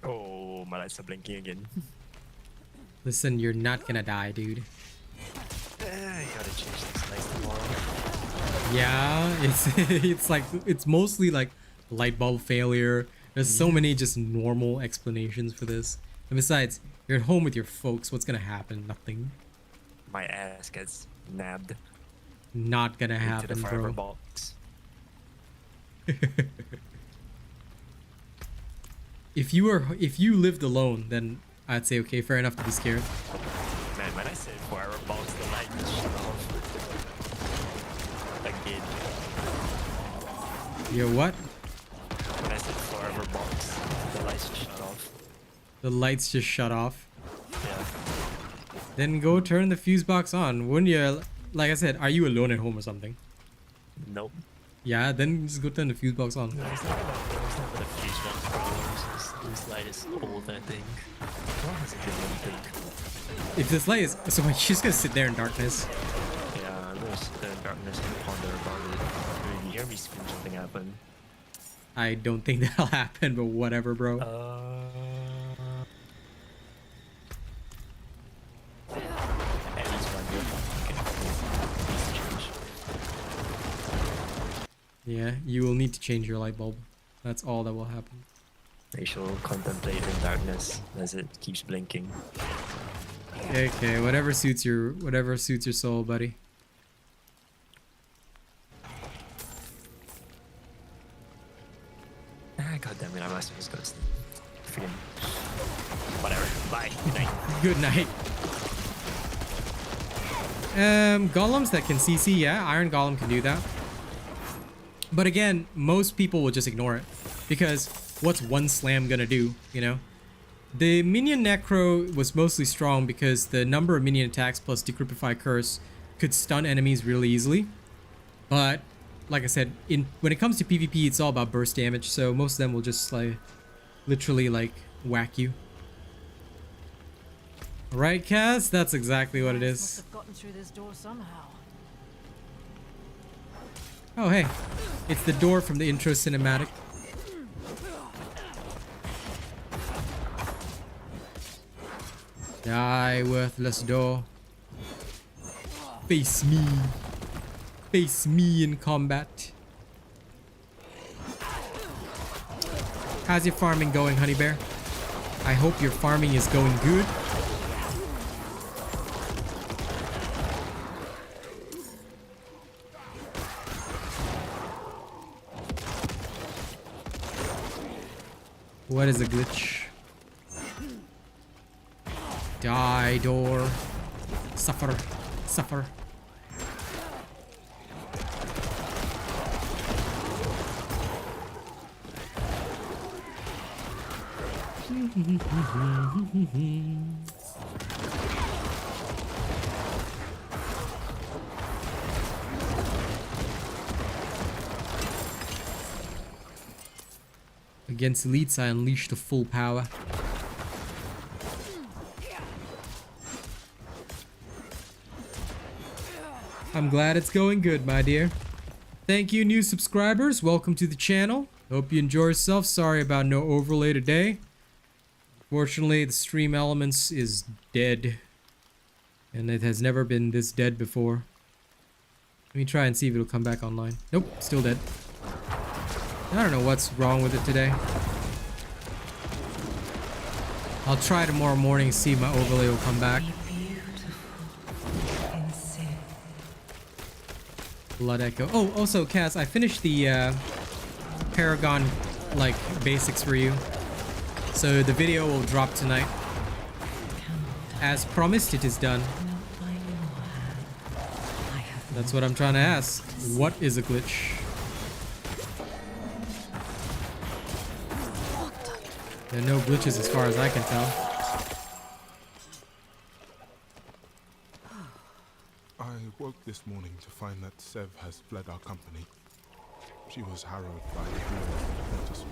Oh, my lights are blinking again. Listen, you're not gonna die, dude. I gotta change these lights tomorrow. Yeah, it's it's like it's mostly like light bulb failure. There's so many just normal explanations for this. And besides, you're at home with your folks. What's gonna happen? Nothing. My ass gets nabbed Not gonna into the happen, forever bro. box. If you lived alone, then I'd say okay, fair enough to be scared. Man, when I said forever box, the light just shut off. Again. You're what? When I said forever box, the lights just shut off. The lights just shut off. Yeah. Then go turn the fuse box on. Wouldn't you? Like I said, are you alone at home or something? Nope. Yeah, then just go turn the fuse box on. No, it's not about the fuse box problems. This light is old, I think. What has it been, I think? If this light is so, like, she's gonna sit there in darkness. Yeah, I'm gonna sit there in darkness and ponder about it. I mean, you hear me scream something happen. I don't think that'll happen, but whatever, bro. At least one year. Yeah, you will need to change your light bulb. That's all that will happen. They shall contemplate in darkness as it keeps blinking. Okay, whatever suits your soul, buddy. Ah, god damn it, I must just go to sleep. Freaking. Whatever. Bye. Good night. Good night. Golems that can CC, yeah, Iron Golem can do that. But again, most people will just ignore it because what's one slam gonna do, you know? The minion necro was mostly strong because the number of minion attacks plus Decryptify Curse could stun enemies really easily. But like I said, when it comes to PvP, it's all about burst damage, so most of them will just like literally like whack you. Right, Kaz? That's exactly what it Must is. have gotten through this door somehow. Oh hey, it's the door from the intro cinematic. Die, worthless door. Face me. Face me in combat. How's your farming going, Honey Bear? I hope your farming is going good. What is a glitch? Die, door. Suffer. Suffer. Against elites, I unleash the full power. I'm glad it's going good, my dear. Thank you, new subscribers. Welcome to the channel. Hope you enjoy yourself. Sorry about no overlay today. Fortunately, the stream elements is dead. And it has never been this dead before. Let me try and see if it'll come back online. Nope, still dead. I don't know what's wrong with it today. I'll try tomorrow morning, see if my overlay will come back. Blood Echo. Oh, also, Cass, I finished the Paragon, like, basics for you. So the video will drop tonight. As promised, it is done. That's what I'm trying to ask. What is a glitch? There are no glitches as far as I can tell. I woke this morning to find that Sev has fled our company. She was harrowed by the ruin of the Winter Swarm.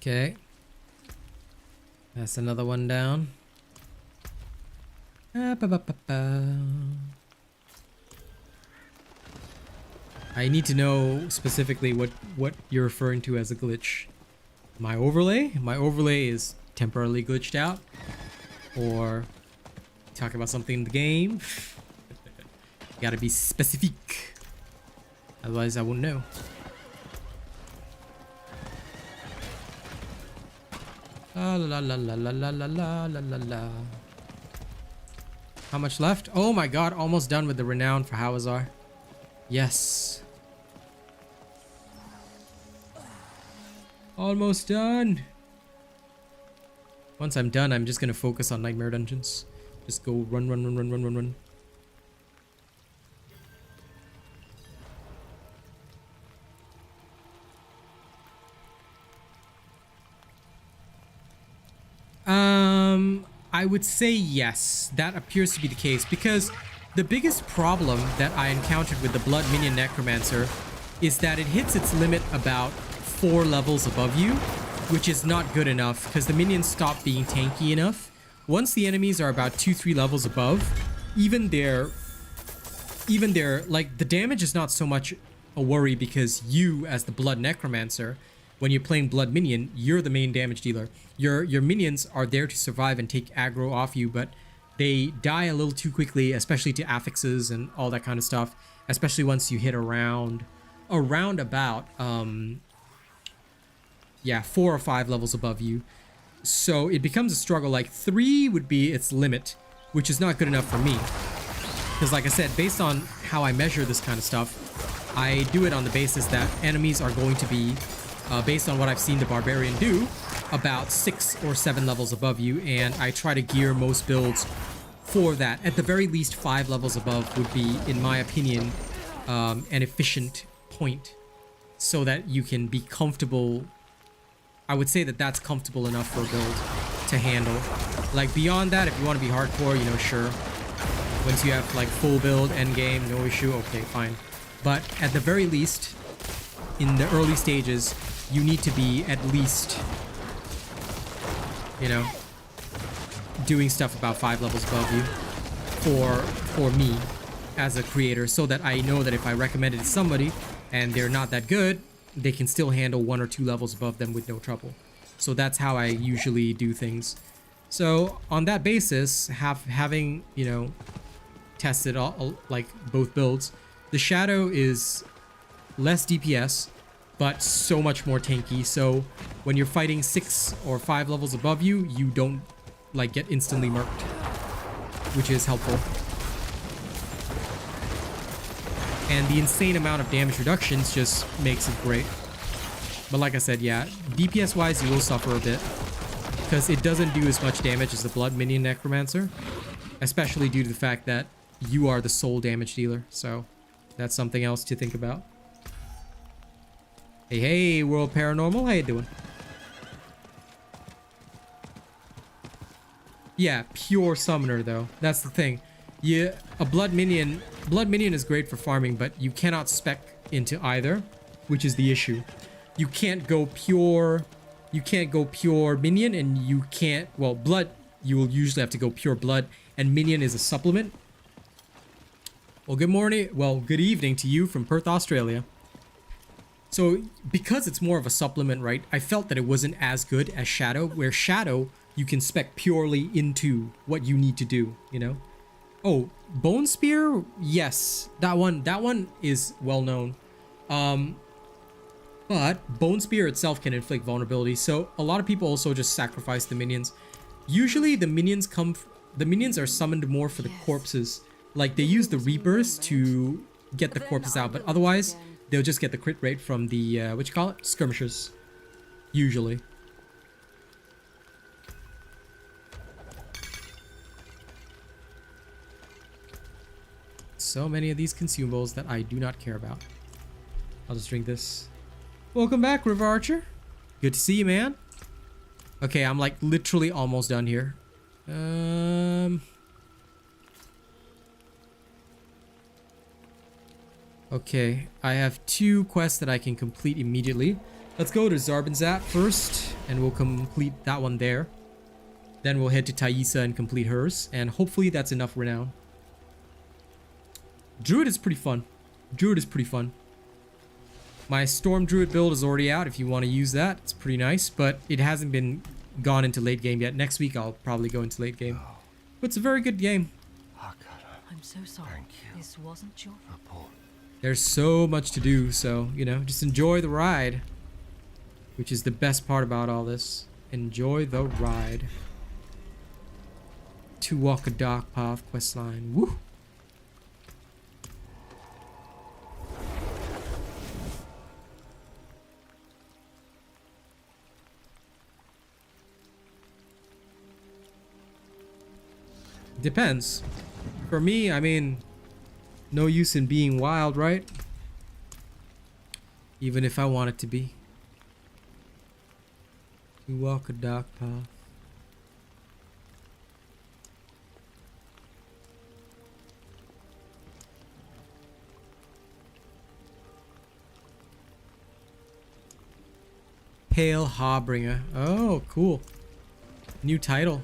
Okay. That's another one down. I I need to know specifically what you're referring to as a glitch. My overlay? My overlay is temporarily glitched out. Or talk about something in the game. Gotta be specific. Otherwise I won't know. La la la la la la la la la la. How much left? Oh my god, almost done with the Renown for Hawazar. Yes. Almost done. Once I'm done, I'm just gonna focus on Nightmare Dungeons. Just go run, run, run, run, run, run, run. I would say yes. That appears to be the case because the biggest problem that I encountered with the Blood Minion Necromancer is that it hits its limit about 4 levels above you, which is not good enough because the minions stop being tanky enough. Once the enemies are about 2-3 levels above, even their like the damage is not so much a worry because you as the Blood Necromancer, when you're playing Blood Minion, you're the main damage dealer. Your minions are there to survive and take aggro off you, but they die a little too quickly, especially to affixes and all that kind of stuff, especially once you hit around about 4 or 5 levels above you. So it becomes a struggle. Like 3 would be its limit, which is not good enough for me. Because like I said, based on how I measure this kind of stuff, I do it on the basis that enemies are going to be, based on what I've seen the Barbarian do, about 6 or 7 levels above you, and I try to gear most builds for that. At the very least, 5 levels above would be, in my opinion, an efficient point so that you can be comfortable. I would say that that's comfortable enough for a build to handle. Like beyond that, if you want to be hardcore, you know, sure. Once you have like full build, end game, no issue, okay, fine. But at the very least, in the early stages, you need to be at least, you know, doing stuff about 5 levels above you for me as a creator, so that I know that if I recommend it to somebody and they're not that good, they can still handle 1 or 2 levels above them with no trouble. So that's how I usually do things. So on that basis, having, you know, tested all, like both builds, the Shadow is less DPS, but so much more tanky. So when you're fighting 6 or 5 levels above you, you don't like get instantly murked, which is helpful. And the insane amount of damage reductions just makes it great. But like I said, yeah, DPS wise you will suffer a bit because it doesn't do as much damage as the Blood Minion Necromancer, especially due to the fact that you are the sole damage dealer. So that's something else to think about. Hey, hey, World Paranormal, how you doing? Yeah, pure summoner though. That's the thing. Yeah, a Blood Minion is great for farming, but you cannot spec into either, which is the issue. You can't go pure minion, and you can't, well, blood, you will usually have to go pure blood, and minion is a supplement. Well, good morning, well, good evening to you from Perth, Australia. So, because it's more of a supplement, right, I felt that it wasn't as good as Shadow, where Shadow, you can spec purely into what you need to do, you know? Oh, Bone Spear? Yes, that one is well known. But Bone Spear itself can inflict vulnerability, so a lot of people also just sacrifice the minions. Usually the minions are summoned more for the corpses. Like they use the Reapers to get the corpses out, but otherwise they'll just get the crit rate from the what you call it? Skirmishers. Usually. So many of these consumables that I do not care about. I'll just drink this. Welcome back, River Archer. Good to see you, man. Okay, I'm like literally almost done here. Okay, I have 2 quests that I can complete immediately. Let's go to Zarbanzat first, and we'll complete that one there. Then we'll head to Thaisa and complete hers, and hopefully that's enough renown. Druid is pretty fun. My Storm Druid build is already out if you want to use that. It's pretty nice, but it hasn't been gone into late game yet. Next week I'll probably go into late game. But it's a very good game. I'm so sorry. Thank you. This wasn't your fault. Report. There's so much to do, so, you know, just enjoy the ride. Which is the best part about all this. Enjoy the ride. To walk a dark path questline. Woo! Depends. For me, I mean, no use in being wild, right? Even if I want it to be. To walk a dark path. Pale Harbinger. Oh, cool. New title.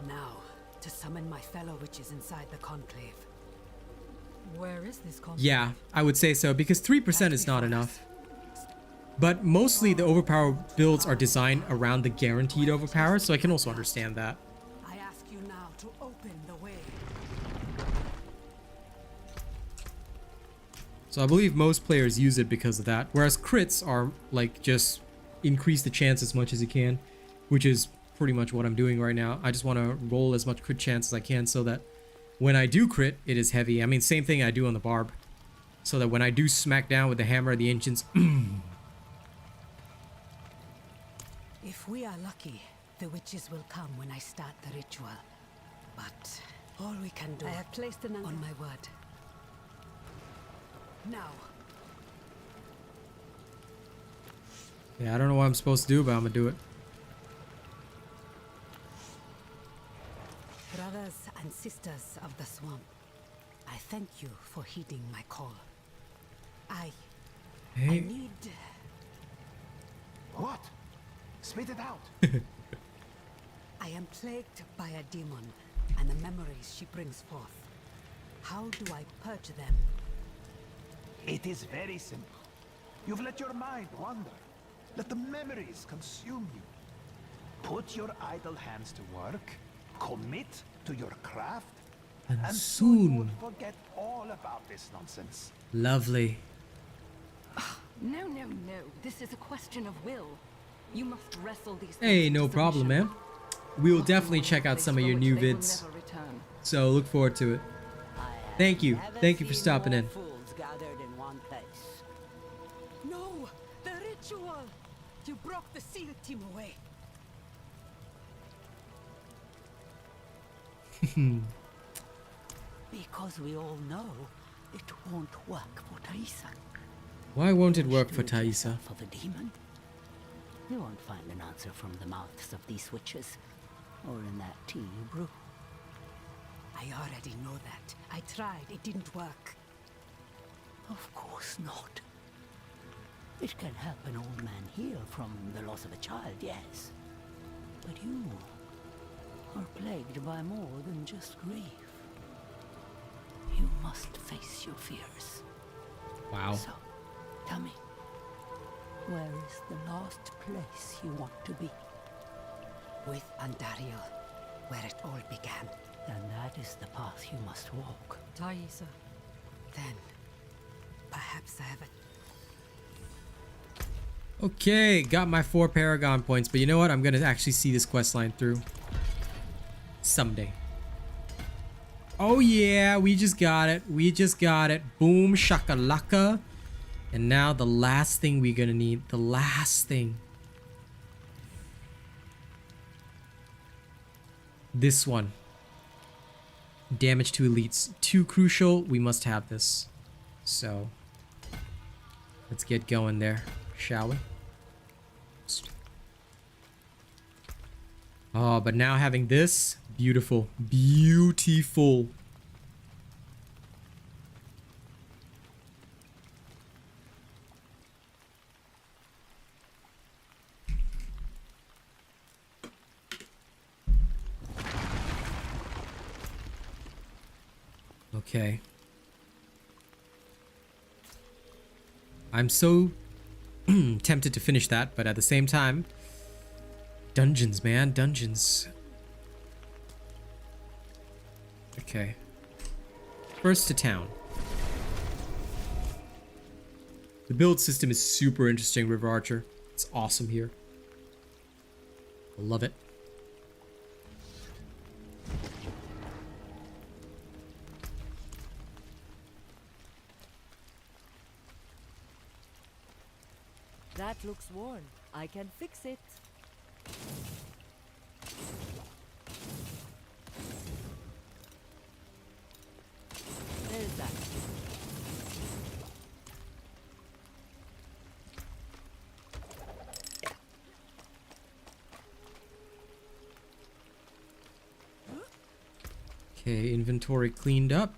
Now, to summon my fellow witches inside the conclave. Where is this conflict? Yeah, I would say so, because 3% is not enough. But mostly the overpower builds are designed around the guaranteed overpower, so I can also understand that. I ask you now to open the way. So I believe most players use it because of that, whereas crits are like just increase the chance as much as you can, which is pretty much what I'm doing right now. I just want to roll as much crit chance as I can so that when I do crit, it is heavy. I mean, same thing I do on the barb. So that when I do smack down with the hammer of the ancients... If we are lucky, the witches will come when I start the ritual. But all we can do... I have placed an on my word. Now. Yeah, I don't know what I'm supposed to do, but I'm gonna do it. Brothers and sisters of the swamp, I thank you for heeding my call. I Hey, need... What? Spit it out. I am plagued by a demon and the memories she brings forth. How do I purge them? It is very simple. You've let your mind wander. Let the memories consume you. Put your idle hands to work, commit to your craft, and you soon... would forget all about this nonsense. Lovely. No, no, no. This is a question of will. You must wrestle these things Hey, no into problem, submission. man. We will definitely check out some of your new They will vids. never return. So look forward to it. Thank you. Thank you for stopping in. Fools gathered in one place. No! The ritual! You broke the seal team away. Because we all know it won't work for Thaisa. Why won't it work for Do it Thaisa? yourself of a demon. You won't find an answer from the mouths of these witches, or in that tea you brew. I already know that. I tried. It didn't work. Of course not. It can help an old man heal from the loss of a child, yes. But you are plagued by more than just grief. You must face your fears. Wow. So, tell me, where is the last place you want to be? With Andariel, where it all began. And that is the path you must walk. Thaisa. Then, perhaps I have a... Okay, got my 4 Paragon points, but you know what? I'm gonna actually see this quest line through. Someday. Oh yeah, we just got it. We just got it. Boom, shakalaka. And now the last thing we're gonna need. The last thing. This one. Damage to elites. Too crucial. We must have this. So, let's get going there, shall we? Oh, but now having this, beautiful, beautiful. Okay. I'm so tempted to finish that, but at the same time, dungeons, man, dungeons. Okay. First to town. The build system is super interesting, River Archer. It's awesome here. I love it. That looks worn. I can fix it. There's that. Okay, inventory cleaned up.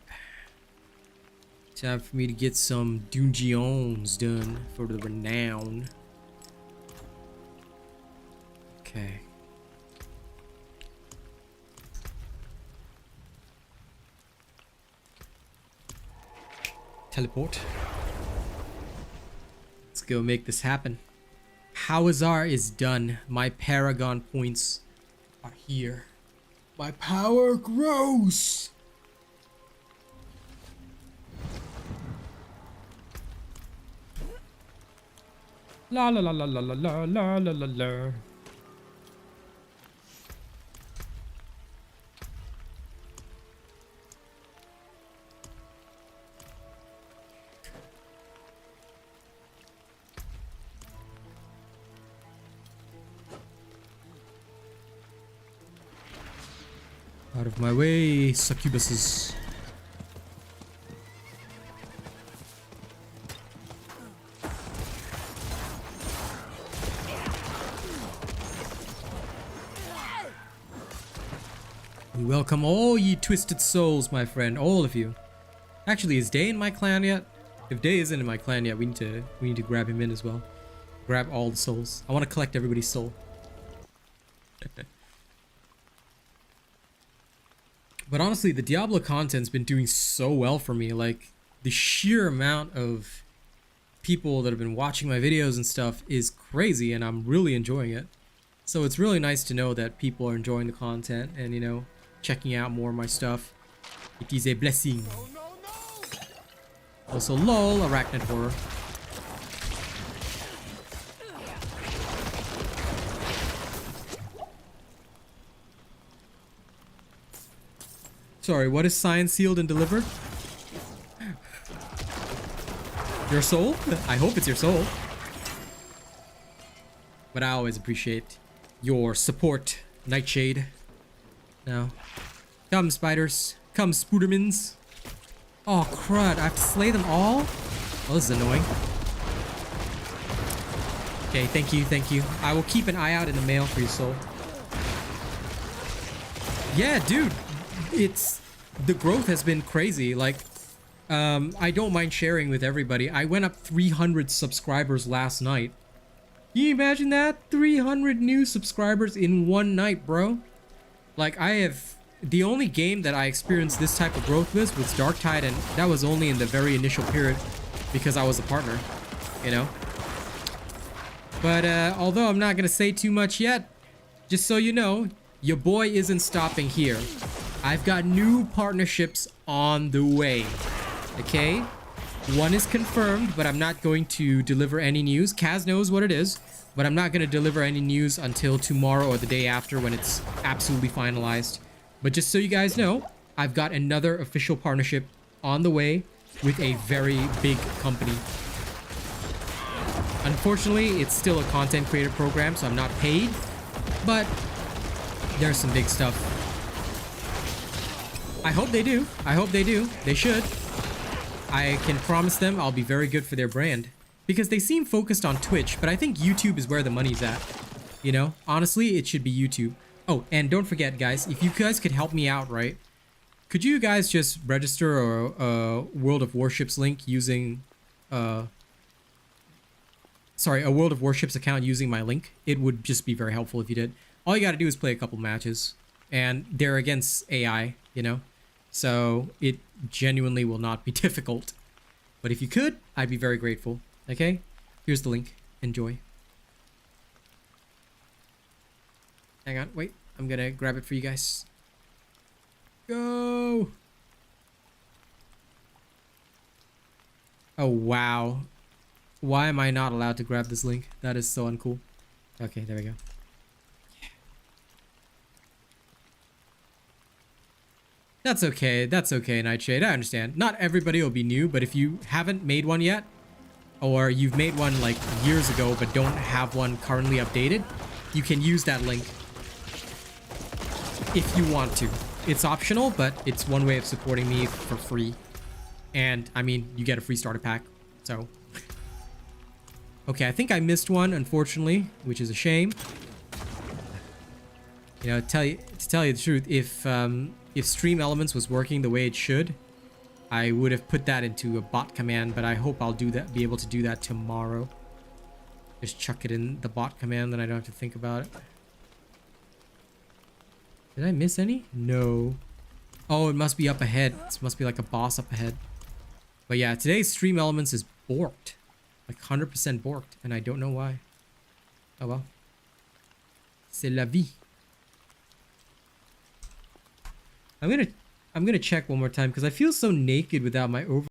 Time for me to get some dungeons done for the Renown. Okay. Teleport. Let's go make this happen. Hawazar is done. My Paragon points are here. My power grows. La la la la la la la la la la la. Out of my way, succubuses. We welcome all ye twisted souls, my friend, all of you. Actually, is Day in my clan yet? If Day isn't in my clan yet, we need to grab him in as well. Grab all the souls. I want to collect everybody's soul. But honestly, the Diablo content's been doing so well for me. Like, the sheer amount of people that have been watching my videos and stuff is crazy, and I'm really enjoying it. So it's really nice to know that people are enjoying the content and, you know, checking out more of my stuff. It is a blessing. Also, lol, arachnid horror. Sorry, what is signed, sealed, and delivered? Your soul? I hope it's your soul. But I always appreciate your support, Nightshade. Now, come spiders. Come spoodermans. Oh crud, I have to slay them all? Oh, this is annoying. Okay, thank you, thank you. I will keep an eye out in the mail for your soul. Yeah, dude. The growth has been crazy. Like, I don't mind sharing with everybody. I went up 300 subscribers last night. Can you imagine that? 300 new subscribers in one night, bro. Like, the only game that I experienced this type of growth with was Darktide, and that was only in the very initial period because I was a partner, you know? But, although I'm not gonna say too much yet, just so you know, your boy isn't stopping here. I've got new partnerships on the way, okay? One is confirmed, but I'm not going to deliver any news. Kaz knows what it is, but I'm not going to deliver any news until tomorrow or the day after when it's absolutely finalized. But just so you guys know, I've got another official partnership on the way with a very big company. Unfortunately, it's still a content creator program, so I'm not paid, but there's some big stuff. I hope they do. I hope they do. They should. I can promise them I'll be very good for their brand. Because they seem focused on Twitch, but I think YouTube is where the money's at. You know? Honestly, it should be YouTube. Oh, and don't forget, guys, if you guys could help me out, right? Could you guys just register a World of Warships link using... Sorry, a World of Warships account using my link? It would just be very helpful if you did. All you gotta do is play a couple matches. And they're against AI, you know? So it genuinely will not be difficult. But if you could, I'd be very grateful. Okay, here's the link. Enjoy. Hang on, wait. I'm gonna grab it for you guys. Go! Oh, wow. Why am I not allowed to grab this link? That is so uncool. Okay, there we go. That's okay. That's okay, Nightshade. I understand. Not everybody will be new, but if you haven't made one yet, or you've made one like years ago but don't have one currently updated, you can use that link if you want to. It's optional, but it's one way of supporting me for free. And, I mean, you get a free starter pack, so... Okay, I think I missed one, unfortunately, which is a shame. You know, to tell you the truth, if Stream Elements was working the way it should, I would have put that into a bot command, but I hope I'll be able to do that tomorrow. Just chuck it in the bot command, then I don't have to think about it. Did I miss any? No. Oh, it must be up ahead. This must be like a boss up ahead. But yeah, today's Stream Elements is borked. Like 100% borked, and I don't know why. Oh well. C'est la vie. I'm gonna check one more time because I feel so naked without my over